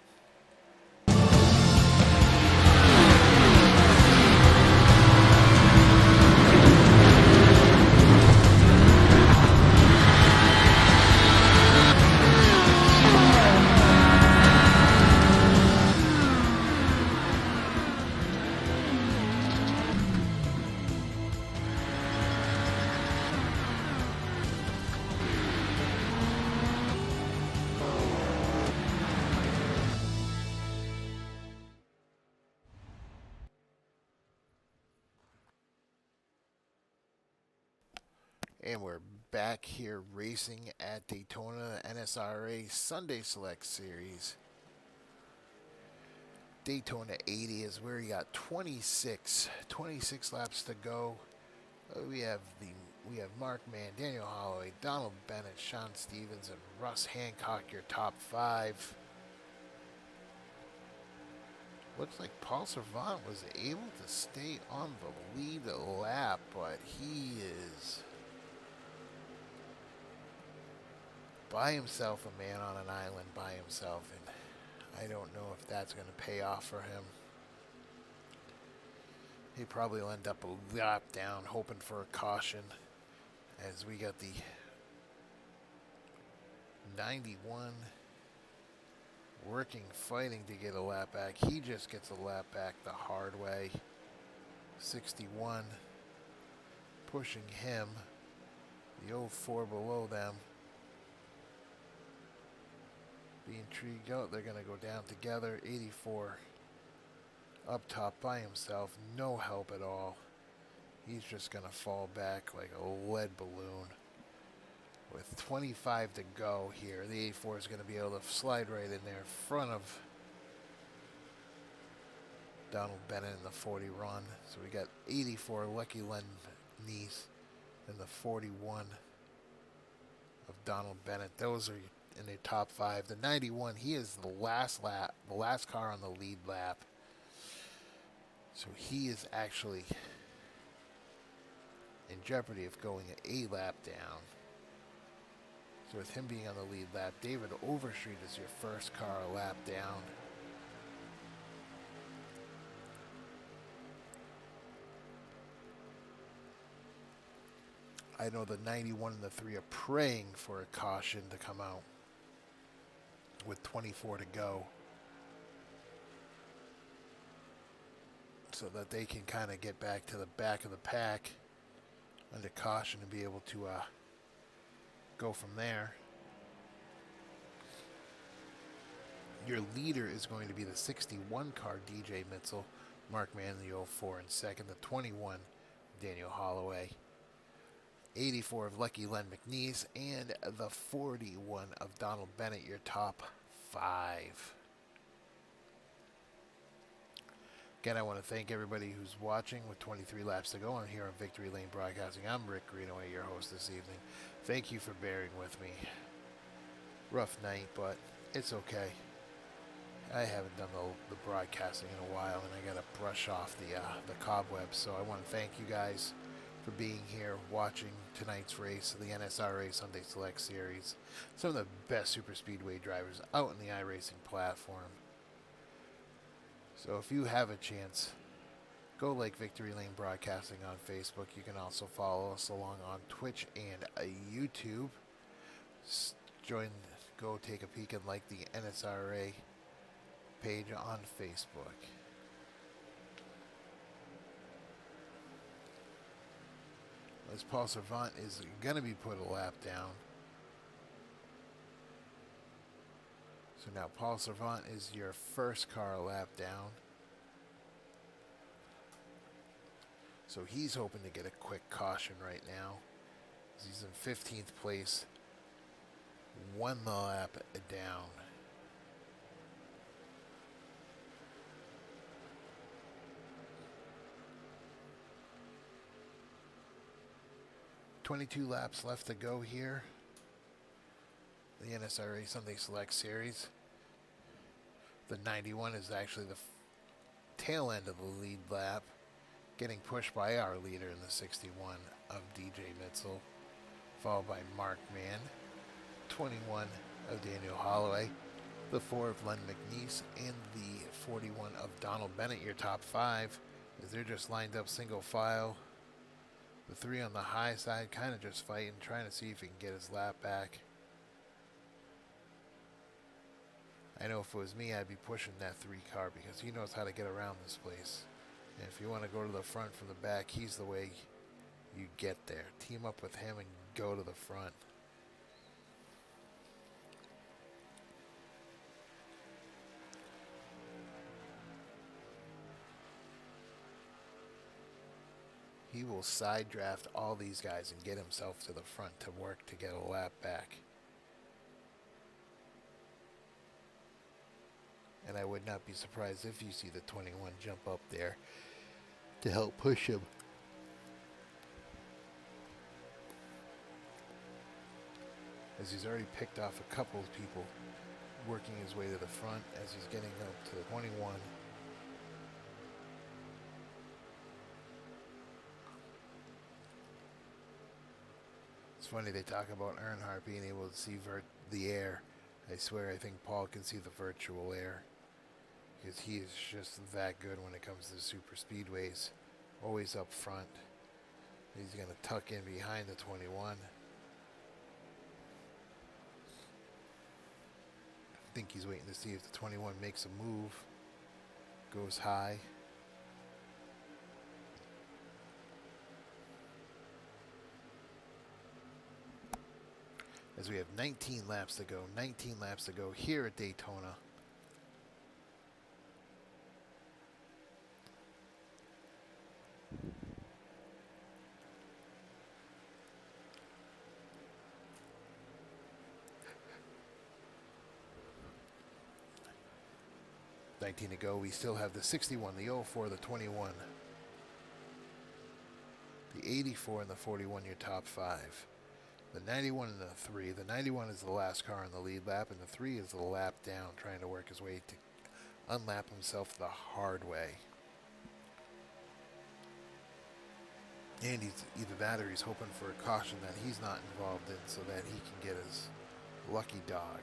And we're back here racing at Daytona NSRA Sunday Select Series. Daytona 80 is where you got 26 laps to go. We have Mark Mann, Daniel Holloway, Donald Bennett, Sean Stevens, and Russ Hancock, your top five. Looks like Paul Servant was able to stay on the lead lap, but he is by himself, a man on an island by himself, and I don't know if that's going to pay off for him. He probably will end up a lap down, hoping for a caution, as we got the 91 working, fighting to get a lap back. He just gets a lap back the hard way. 61 pushing him. The 04 below them being intrigued out. They're going to go down together. 84 up top by himself, no help at all. He's just going to fall back like a lead balloon. With 25 to go here, the 84 is going to be able to slide right in there in front of Donald Bennett in the 40 run. So we got 84 Lucky Len Nice and the 41 of Donald Bennett. Those are in the top 5. The 91, he is the last car on the lead lap. So he is actually in jeopardy of going a lap down. So with him being on the lead lap, David Overstreet is your first car a lap down. I know the 91 and the 3 are praying for a caution to come out with 24 to go, so that they can kind of get back to the back of the pack under caution and be able to go from there. Your leader is going to be the 61 car DJ Mitzel, Mark Mann the 04 in second, the 21 Daniel Holloway, 84 of Lucky Len McNeese, and the 41 of Donald Bennett, your top 5. Again, I want to thank everybody who's watching with 23 laps to go on here on Victory Lane Broadcasting. I'm Rick Greenaway, your host this evening. Thank you for bearing with me. Rough night, but it's okay. I haven't done the broadcasting in a while, and I got to brush off the cobwebs. So I want to thank you guys for being here, watching tonight's race, the NSRA Sunday Select Series. Some of the best super speedway drivers out in the iRacing platform. So if you have a chance, go like Victory Lane Broadcasting on Facebook. You can also follow us along on Twitch and YouTube. Go take a peek and like the NSRA page on Facebook. As Paul Servant is going to be put a lap down. So now Paul Servant is your first car a lap down. So he's hoping to get a quick caution right now. He's in 15th place. 1 lap down. "22 laps left to go here. The NSRA Sunday Select Series. The 91 is actually the tail end of the lead lap, getting pushed by our leader in the 61 of DJ Mitzel, followed by Mark Mann, 21 of Daniel Holloway, the 4 of Len McNeese, and the 41 of Donald Bennett, your top 5, as they're just lined up single file. The 3 on the high side kind of just fighting, trying to see if he can get his lap back. I know if it was me, I'd be pushing that 3 car because he knows how to get around this place. And if you want to go to the front from the back, he's the way you get there. Team up with him and go to the front. He will side draft all these guys and get himself to the front to work to get a lap back. And I would not be surprised if you see the 21 jump up there to help push him. As he's already picked off a couple of people, working his way to the front as he's getting up to the 21. It's funny, they talk about Earnhardt being able to see the air. I swear I think Paul can see the virtual air, because he is just that good when it comes to super speedways. Always up front. He's going to tuck in behind the 21. I think he's waiting to see if the 21 makes a move. Goes high. As we have 19 laps to go. 19 laps to go here at Daytona. To go. We still have the 61, the 04, the 21, the 84, and the 41, your top five. The 91 and the 3. The 91 is the last car on the lead lap, and the 3 is the lap down, trying to work his way to unlap himself the hard way. And he's either that or he's hoping for a caution that he's not involved in so that he can get his lucky dog.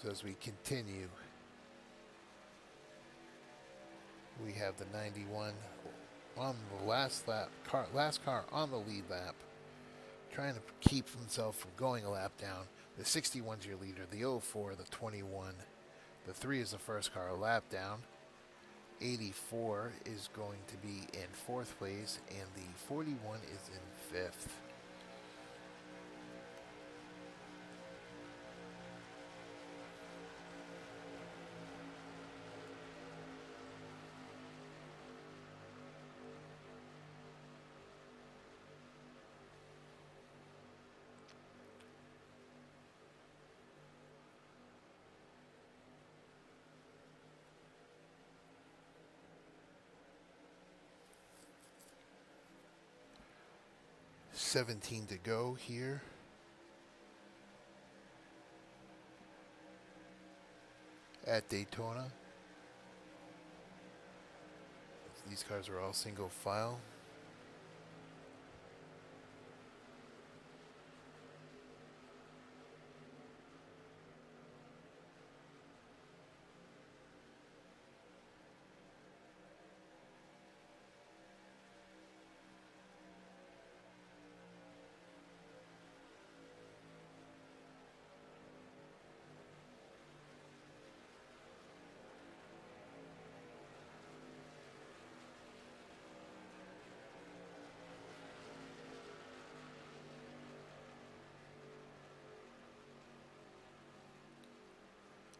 So as we continue, we have the 91 on the last car on the lead lap, trying to keep himself from going a lap down. The 61's your leader, the 04, the 21, the 3 is the first car a lap down. 84 is going to be in 4th place, and the 41 is in 5th. $17 to go here. At Daytona. These cars are all single file.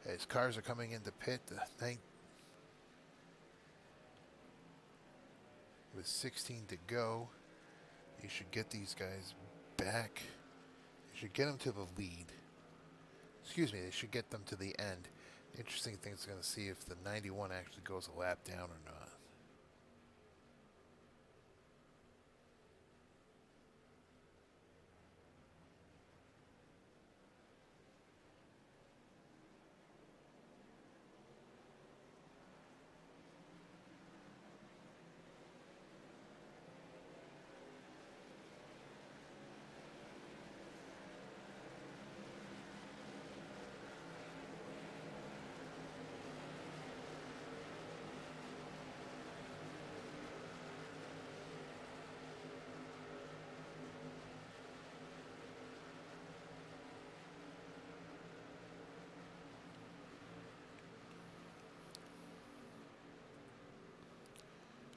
As cars are coming into pit, with 16 to go, you should get these guys back. You should get them to the lead. Excuse me, they should get them to the end. The interesting thing is going to see if the 91 actually goes a lap down or not.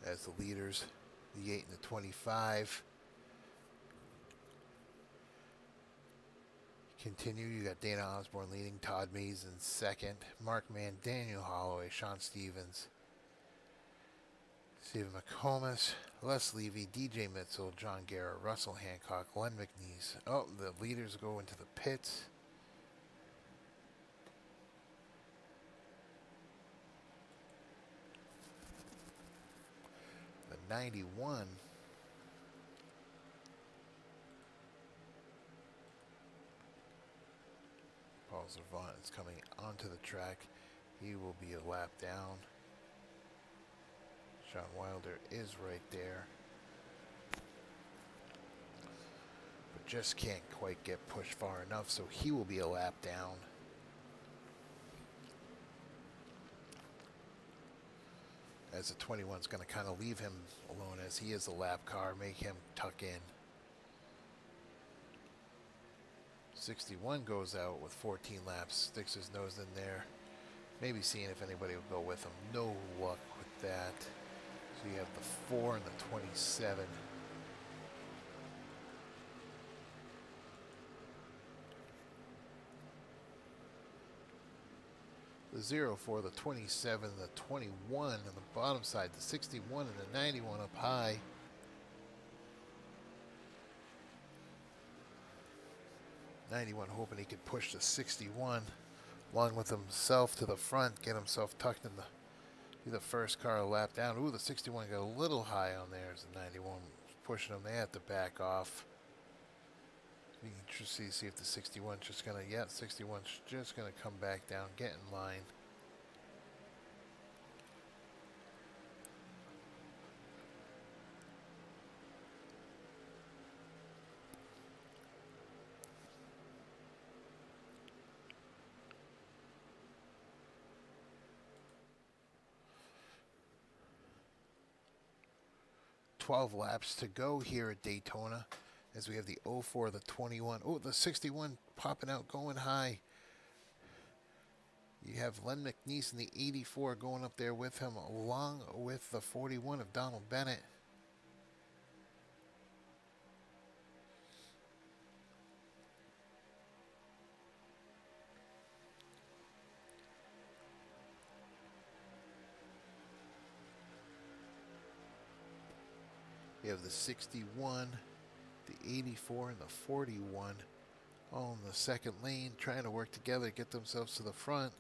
As the leaders, the 8 and the 25. Continue, you got Dana Osborne leading, Todd Mays in second, Mark Mann, Daniel Holloway, Sean Stevens, Stephen McComas, Les Levy, DJ Mitchell, John Guerra, Russell Hancock, Len McNeese. Oh, the leaders go into the pits. 91. Paul Servant is coming onto the track. He will be a lap down. Sean Wilder is right there, but just can't quite get pushed far enough, so he will be a lap down. As the 21 is going to kind of leave him alone, as he is a lap car, make him tuck in. 61 goes out with 14 laps, sticks his nose in there, maybe seeing if anybody will go with him. No luck with that. So you have the 4 and the 27. The 0 for the 27, the 21 on the bottom side, the 61 and the 91 up high. '91 hoping he could push the 61 along with himself to the front, get himself tucked in the first car a lap down. Ooh, the 61 got a little high on there as the 91 was pushing him. They had to back off. Be interesting to see if the 61's just gonna, 61's just gonna come back down, get in line. $12 laps to go here at Daytona, as we have the 04, the 21. Oh, the 61 popping out, going high. You have Len McNeese in the 84 going up there with him, along with the 41 of Donald Bennett. You have the 61, the 84, and the 41 all in the second lane, trying to work together to get themselves to the front,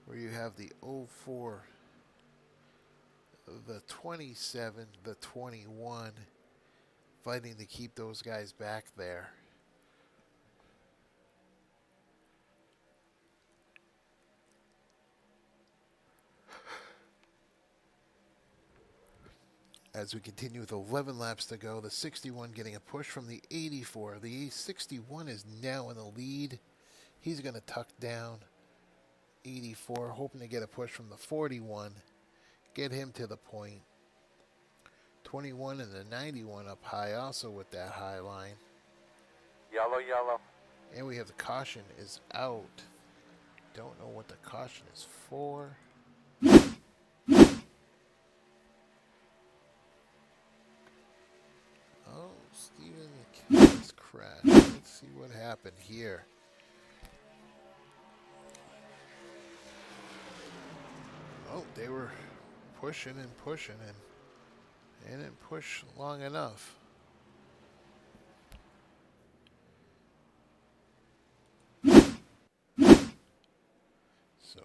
where you have the 04, the 27, the 21, fighting to keep those guys back there. As we continue with 11 laps to go, the 61 getting a push from the 84. The 61 is now in the lead. He's going to tuck down 84, hoping to get a push from the 41, get him to the point. 21 and the 91 up high, also with that high line. Yellow, yellow. And we have the caution is out. Don't know what the caution is for. Oh, Stephen McKinnon's crash. Let's see what happened here. Oh, they were pushing and pushing, and they didn't push long enough. So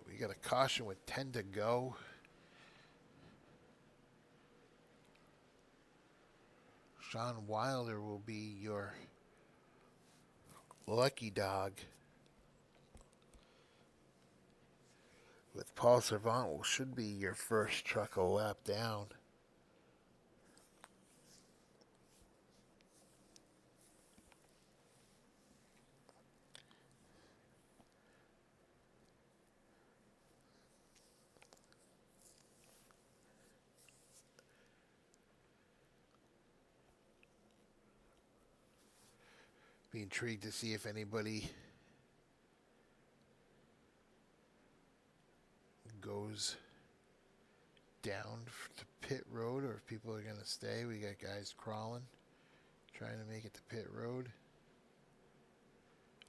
we got a caution with 10 to go. Sean Wilder will be your lucky dog, with Paul Servant should be your first truck a lap down. Be intrigued to see if anybody goes down to pit road or if people are going to stay. We got guys crawling, trying to make it to pit road.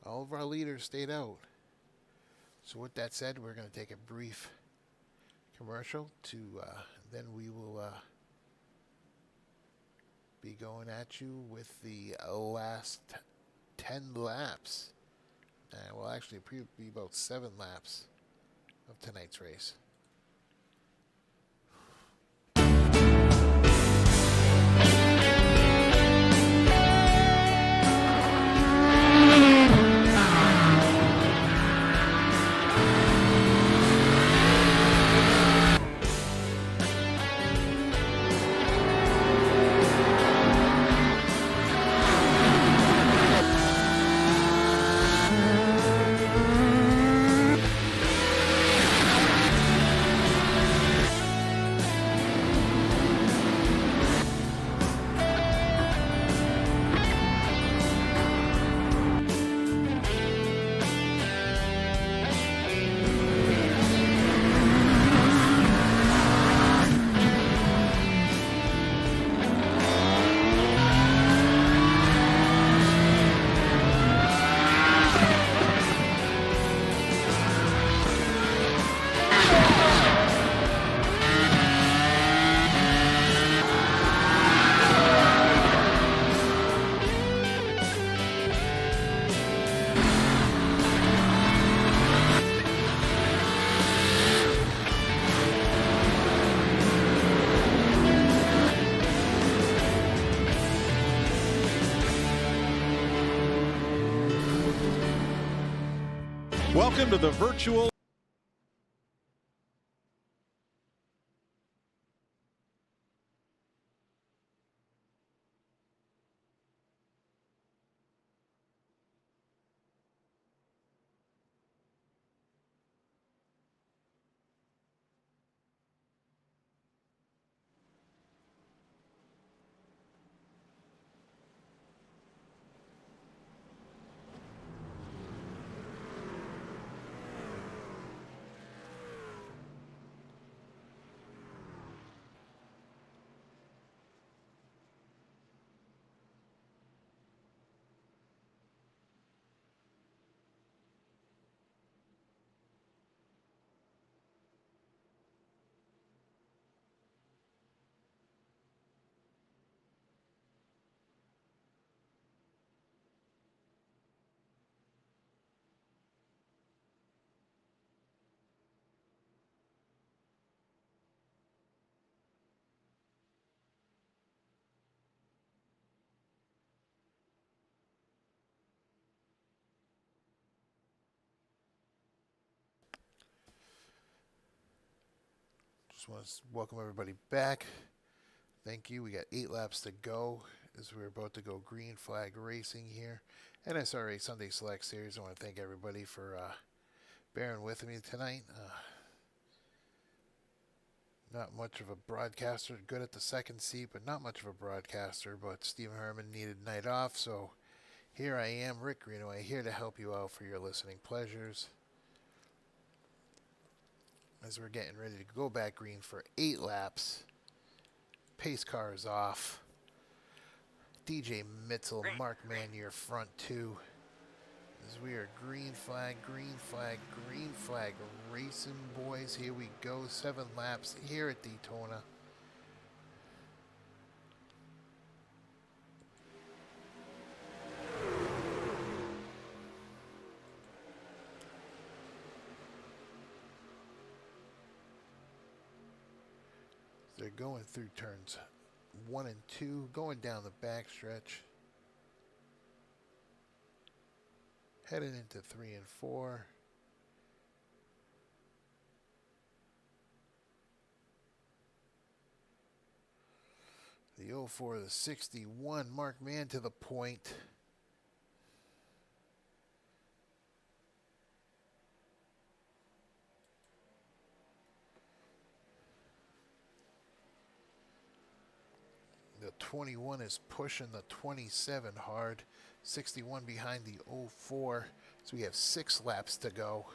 All of our leaders stayed out. So with that said, we're going to take a brief commercial to then we will be going at you with the last 10 laps. Well, actually, be about 7 laps of tonight's race. Welcome to the virtual. Just want to welcome everybody back. Thank you. We got 8 laps to go as we're about to go green flag racing here. NSRA Sunday Select Series. I want to thank everybody for bearing with me tonight. Not much of a broadcaster, good at the second seat, but not much of a broadcaster. But Stephen Herman needed night off, so here I am, Rick Greenaway, here to help you out for your listening pleasures. As we're getting ready to go back green for 8 laps. Pace car is off. DJ Mitzel, Mark Manier, front 2. As we are green flag, green flag, green flag racing, boys. Here we go. 7 laps here at Daytona. They're going through turns 1 and 2, going down the backstretch. Heading into 3 and 4. The 04, the 61, Mark Mann to the point. The 21 is pushing the 27 hard. 61 behind the 04. So we have 6 laps to go.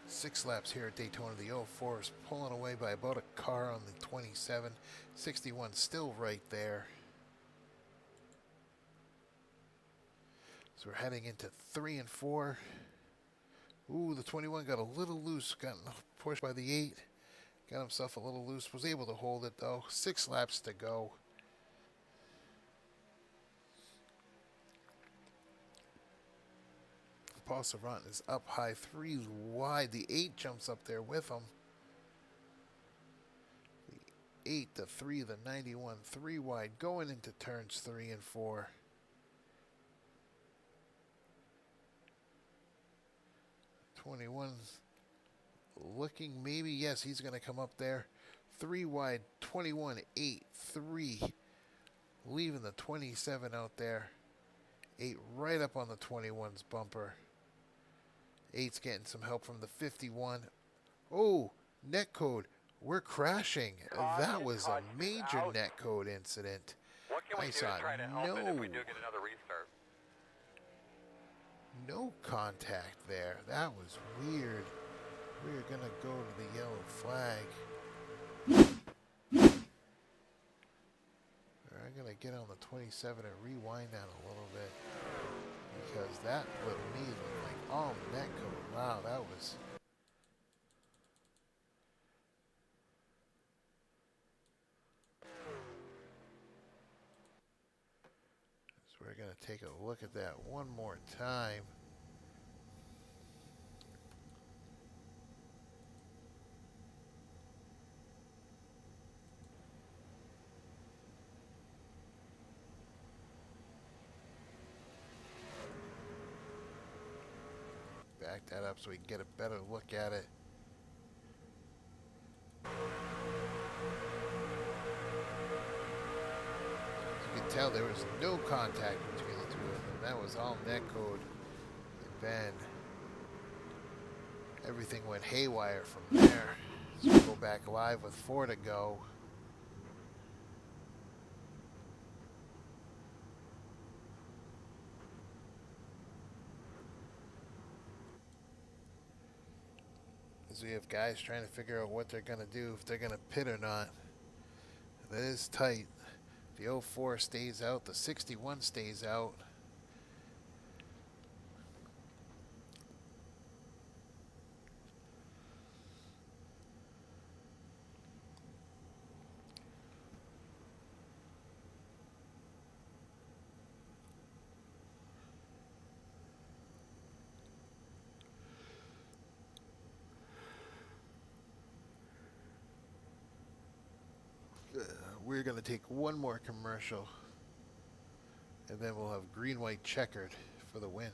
Six laps here at Daytona. The 04 is pulling away by about a car on the 27. 61 still right there. So we're heading into 3 and 4. Ooh, the 21 got a little loose. Got pushed by the 8. Got himself a little loose. Was able to hold it though. 6 laps to go. Paul Savant is up high. 3 wide. The 8 jumps up there with him. The 8, the 3, the 91. 3 wide going into turns 3 and 4. 21 looking maybe, yes, he's going to come up there. 3 wide, 21, 8, 3. Leaving the 27 out there. 8 right up on the 21's bumper. 8's getting some help from the 51. Oh, netcode. We're crashing. That was a major netcode incident. What can we do to try to help it if we do get another restart? No contact there. That was weird. We're going to go to the yellow flag. I'm going to get on the 27 and rewind that a little bit. Because that looked me like, oh, netcode. Wow, that was... So we're going to take a look at that one more time. back that up so we can get a better look at it. As you can tell, there was no contact between the two of them. That was all net code. And then everything went haywire from there. So we go back live with 4 to go. As we have guys trying to figure out what they're going to do, if they're going to pit or not. That is tight. The 04 stays out, the 61 stays out. We're going to take one more commercial, and then we'll have green-white checkered for the win.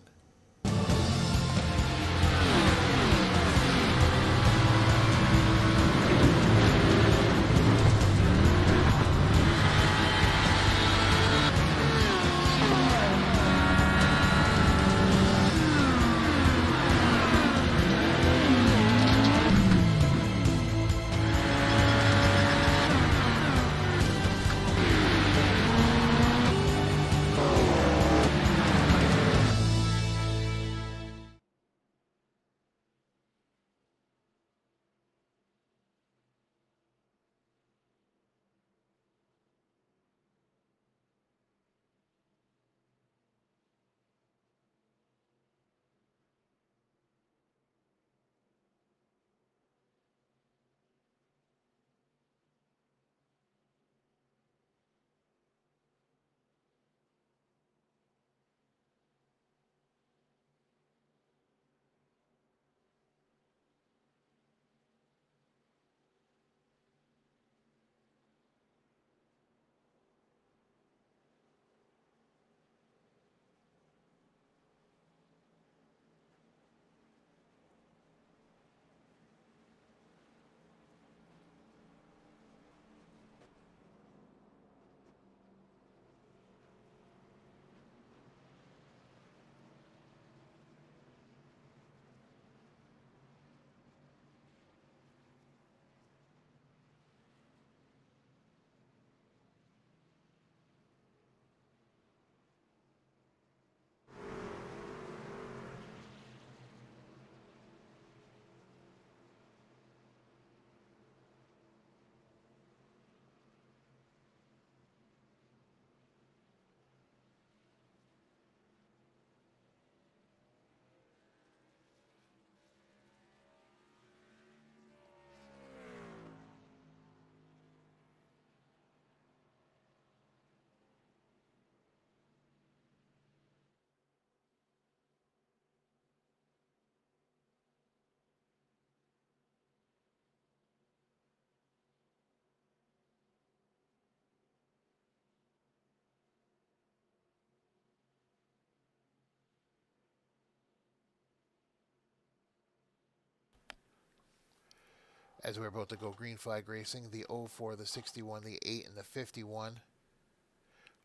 As we're about to go green flag racing, the 04, the 61, the 8, and the 51. I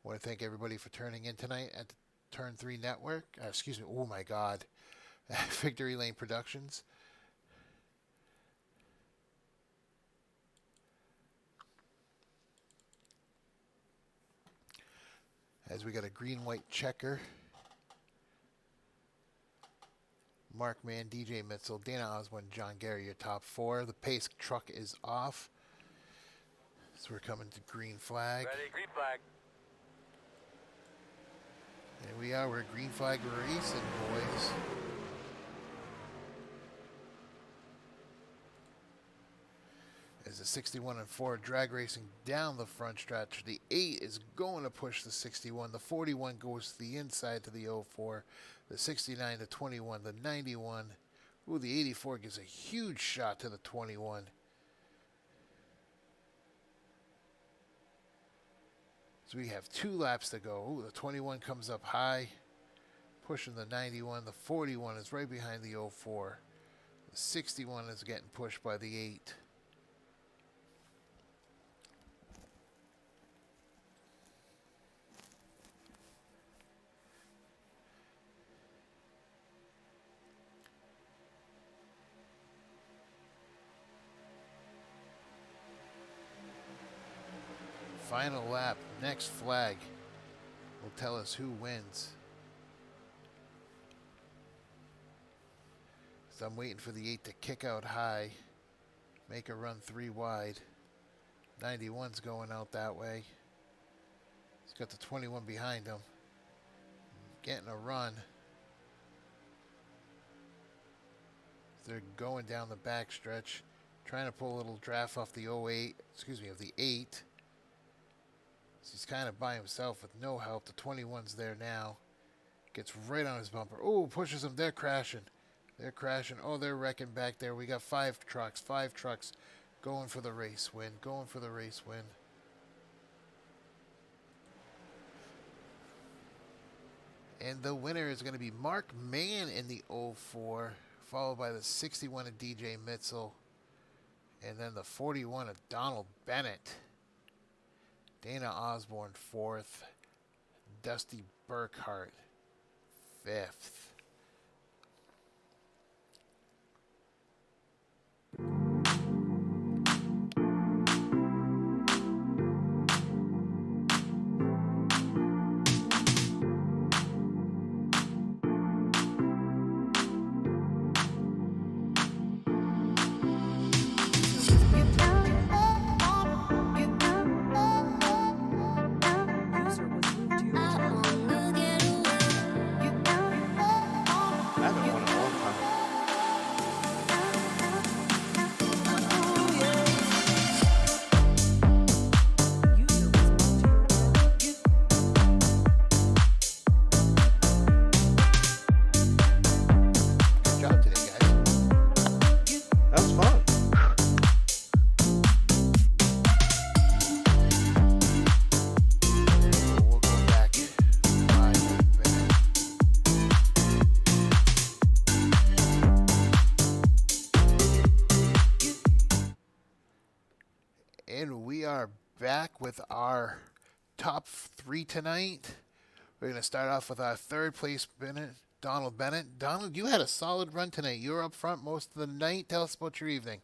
want to thank everybody for turning in tonight at the Turn 3 Network. Excuse me, oh my God. Victory Lane Productions. As we got a green-white checker. Mark Mann, DJ Mitzel, Dana Oswin, John Gary, your top 4. The pace truck is off. So we're coming to green flag. Ready, green flag. There we are, we're green flag racing, boys. As the 61 and 4 drag racing down the front stretch. The 8 is going to push the 61. The 41 goes to the inside to the 04. The 69 to 21. The 91. Ooh, the 84 gives a huge shot to the 21. So we have 2 laps to go. Ooh, the 21 comes up high. pushing the 91. The 41 is right behind the 04. The 61 is getting pushed by the 8. Final lap, next flag will tell us who wins. So I'm waiting for the 8 to kick out high, make a run 3 wide. 91's going out that way. He's got the 21 behind him. Getting a run. They're going down the back stretch, trying to pull a little draft off the 08, of the 8. So he's kind of by himself with no help. The 21's there now. Gets right on his bumper. Oh, pushes him. They're crashing. They're crashing. Oh, they're wrecking back there. We got 5 trucks. 5 trucks going for the race win. Going for the race win. And the winner is going to be Mark Mann in the 04, followed by the 61 of DJ Mitzel, and then the 41 of Donald Bennett. Dana Osborne 4th, Dusty Burkhart 5th. And we are back with our top 3 tonight. We're going to start off with our 3rd place winner, Donald Bennett. Donald, you had a solid run tonight. You were up front most of the night. Tell us about your evening.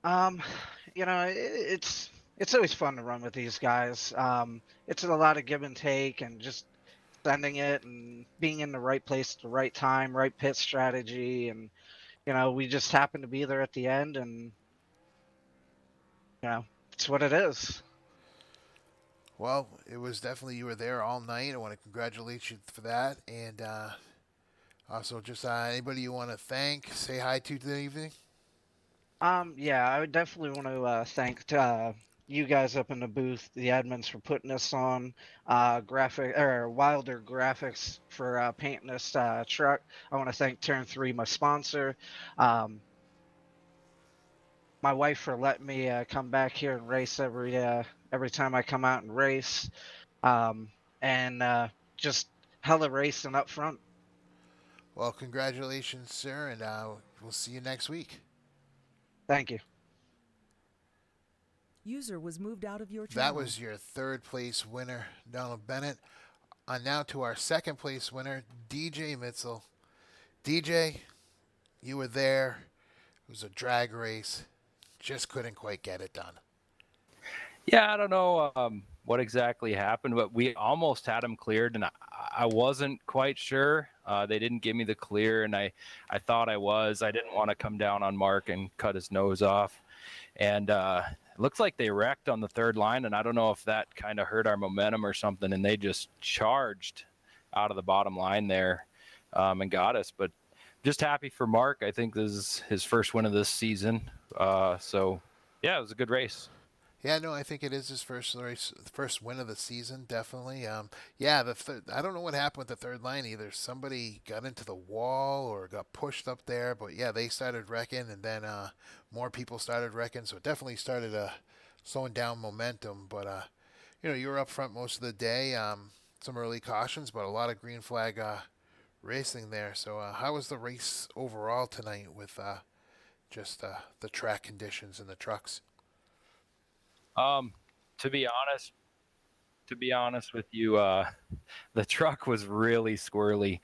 It's always fun to run with these guys. It's a lot of give and take and just sending it and being in the right place at the right time, right pit strategy. And, we just happened to be there at the end, and, it's what it is. Well, it was definitely, you were there all night. I want to congratulate you for that. And also, just anybody you want to thank, say hi to today evening? Yeah, I would definitely want to thank you guys up in the booth, the admins, for putting us on, Wilder Graphics for painting this truck. I want to thank Turn 3, my sponsor. My wife for letting me come back here and race every time I come out and race, and just hella racing up front. Well, congratulations, sir, and we'll see you next week. Thank you. User was moved out of your channel. That was your 3rd place winner, Donald Bennett. Now to our 2nd place winner, DJ Mitzel. DJ, you were there. It was a drag race. Just couldn't quite get it done. Yeah, I don't know what exactly happened, but we almost had him cleared, and I wasn't quite sure. They didn't give me the clear, and I thought I was. I didn't want to come down on Mark and cut his nose off. And it looks like they wrecked on the 3rd line, and I don't know if that kind of hurt our momentum or something, and they just charged out of the bottom line there and got us. But just happy for Mark. I think this is his first win of this season. So, yeah, it was a good race. Yeah, no, I think it is his first race, first win of the season, definitely. I don't know what happened with the 3rd line either. Somebody got into the wall or got pushed up there, but yeah, they started wrecking, and then more people started wrecking, so it definitely started slowing down momentum. But you were up front most of the day. some early cautions, but a lot of green flag racing there. So how was the race overall tonight with just the track conditions and the trucks? To be honest with you, the truck was really squirrely.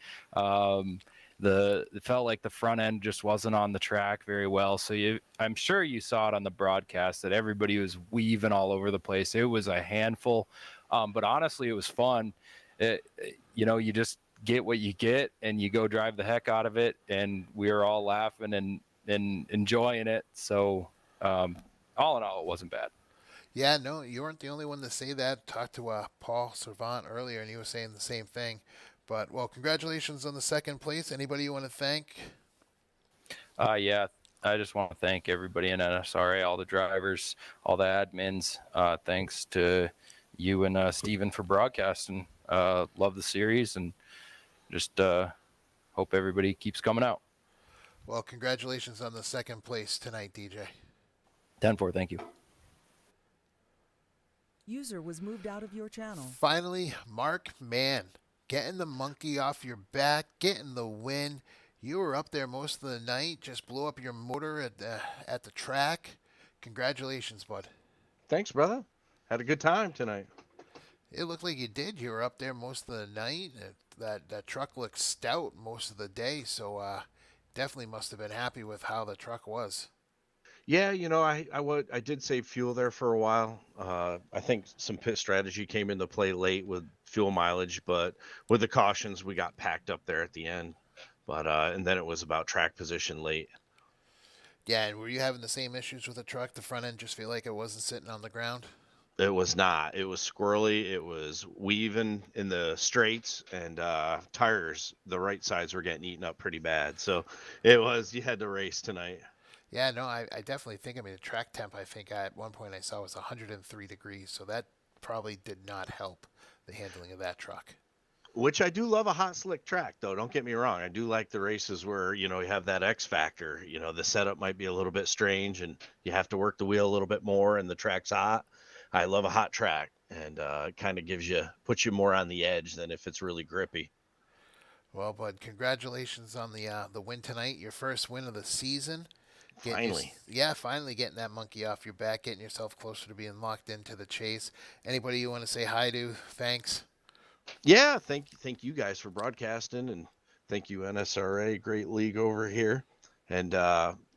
It felt like the front end just wasn't on the track very well. So I'm sure you saw it on the broadcast that everybody was weaving all over the place. It was a handful, but honestly, it was fun. You just get what you get and you go drive the heck out of it. And we were all laughing and enjoying it. So all in all, it wasn't bad. Yeah, no, you weren't the only one to say that. Talked to Paul Servant earlier, and he was saying the same thing. But, well, congratulations on the second place. Anybody you want to thank? Yeah, I just want to thank everybody in NSRA, all the drivers, all the admins. Thanks to you and Steven for broadcasting. Love the series, and just hope everybody keeps coming out. Well, congratulations on the second place tonight, DJ. 10-4, thank you. User was moved out of your channel. Finally, Mark Mann, getting the monkey off your back, getting the win. You were up there most of the night, just blew up your motor at the track. Congratulations, bud. Thanks, brother. Had a good time tonight. It looked like you did. You were up there most of the night. That truck looked stout most of the day, so definitely must have been happy with how the truck was. Yeah, I did save fuel there for a while. I think some pit strategy came into play late with fuel mileage, but with the cautions, we got packed up there at the end. But and then it was about track position late. Yeah, and were you having the same issues with the truck? The front end just feel like it wasn't sitting on the ground? It was not. It was squirrely. It was weaving in the straights, and tires, the right sides were getting eaten up pretty bad. So you had to race tonight. Yeah, no, I definitely think, the track temp, I think at one point I saw was 103 degrees, so that probably did not help the handling of that truck. Which I do love a hot, slick track, though. Don't get me wrong. I do like the races where, you have that X factor. The setup might be a little bit strange, and you have to work the wheel a little bit more, and the track's hot. I love a hot track, and it kind of puts you more on the edge than if it's really grippy. Well, bud, congratulations on the win tonight, your first win of the season. Finally. Finally getting that monkey off your back, getting yourself closer to being locked into the chase. Anybody you want to say hi to? Thanks. Yeah, thank you guys for broadcasting, and thank you NSRA, great league over here, and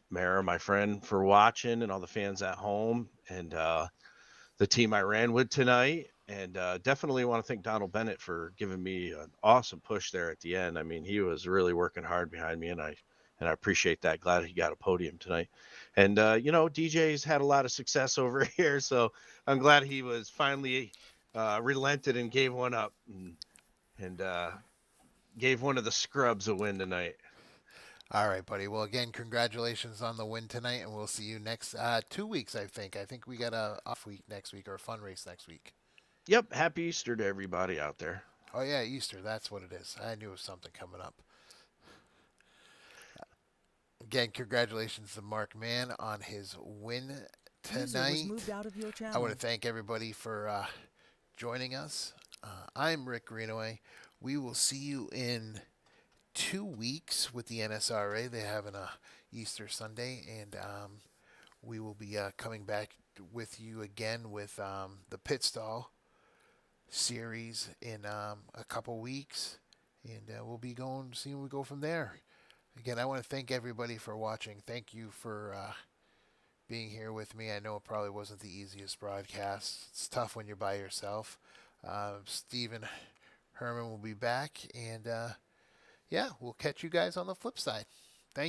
Mara, my friend, for watching, and all the fans at home, and the team I ran with tonight, and definitely want to thank Donald Bennett for giving me an awesome push there at the end. He was really working hard behind me, and I appreciate that. Glad he got a podium tonight. And, DJ's had a lot of success over here, so I'm glad he was finally relented and gave one up and gave one of the scrubs a win tonight. All right, buddy. Well, again, congratulations on the win tonight, and we'll see you next 2 weeks, I think. I think we got a off week next week, or a fun race next week. Yep. Happy Easter to everybody out there. Oh, yeah, Easter. That's what it is. I knew it was something coming up. Again, congratulations to Mark Mann on his win tonight. Moved out of your channel. I want to thank everybody for joining us. I'm Rick Greenaway. We will see you in 2 weeks with the NSRA. They're having a Easter Sunday, and we will be coming back with you again with the Pit Stall series in a couple weeks, and we'll be seeing where we go from there. Again, I want to thank everybody for watching. Thank you for being here with me. I know it probably wasn't the easiest broadcast. It's tough when you're by yourself. Stephen Herman will be back, and we'll catch you guys on the flip side.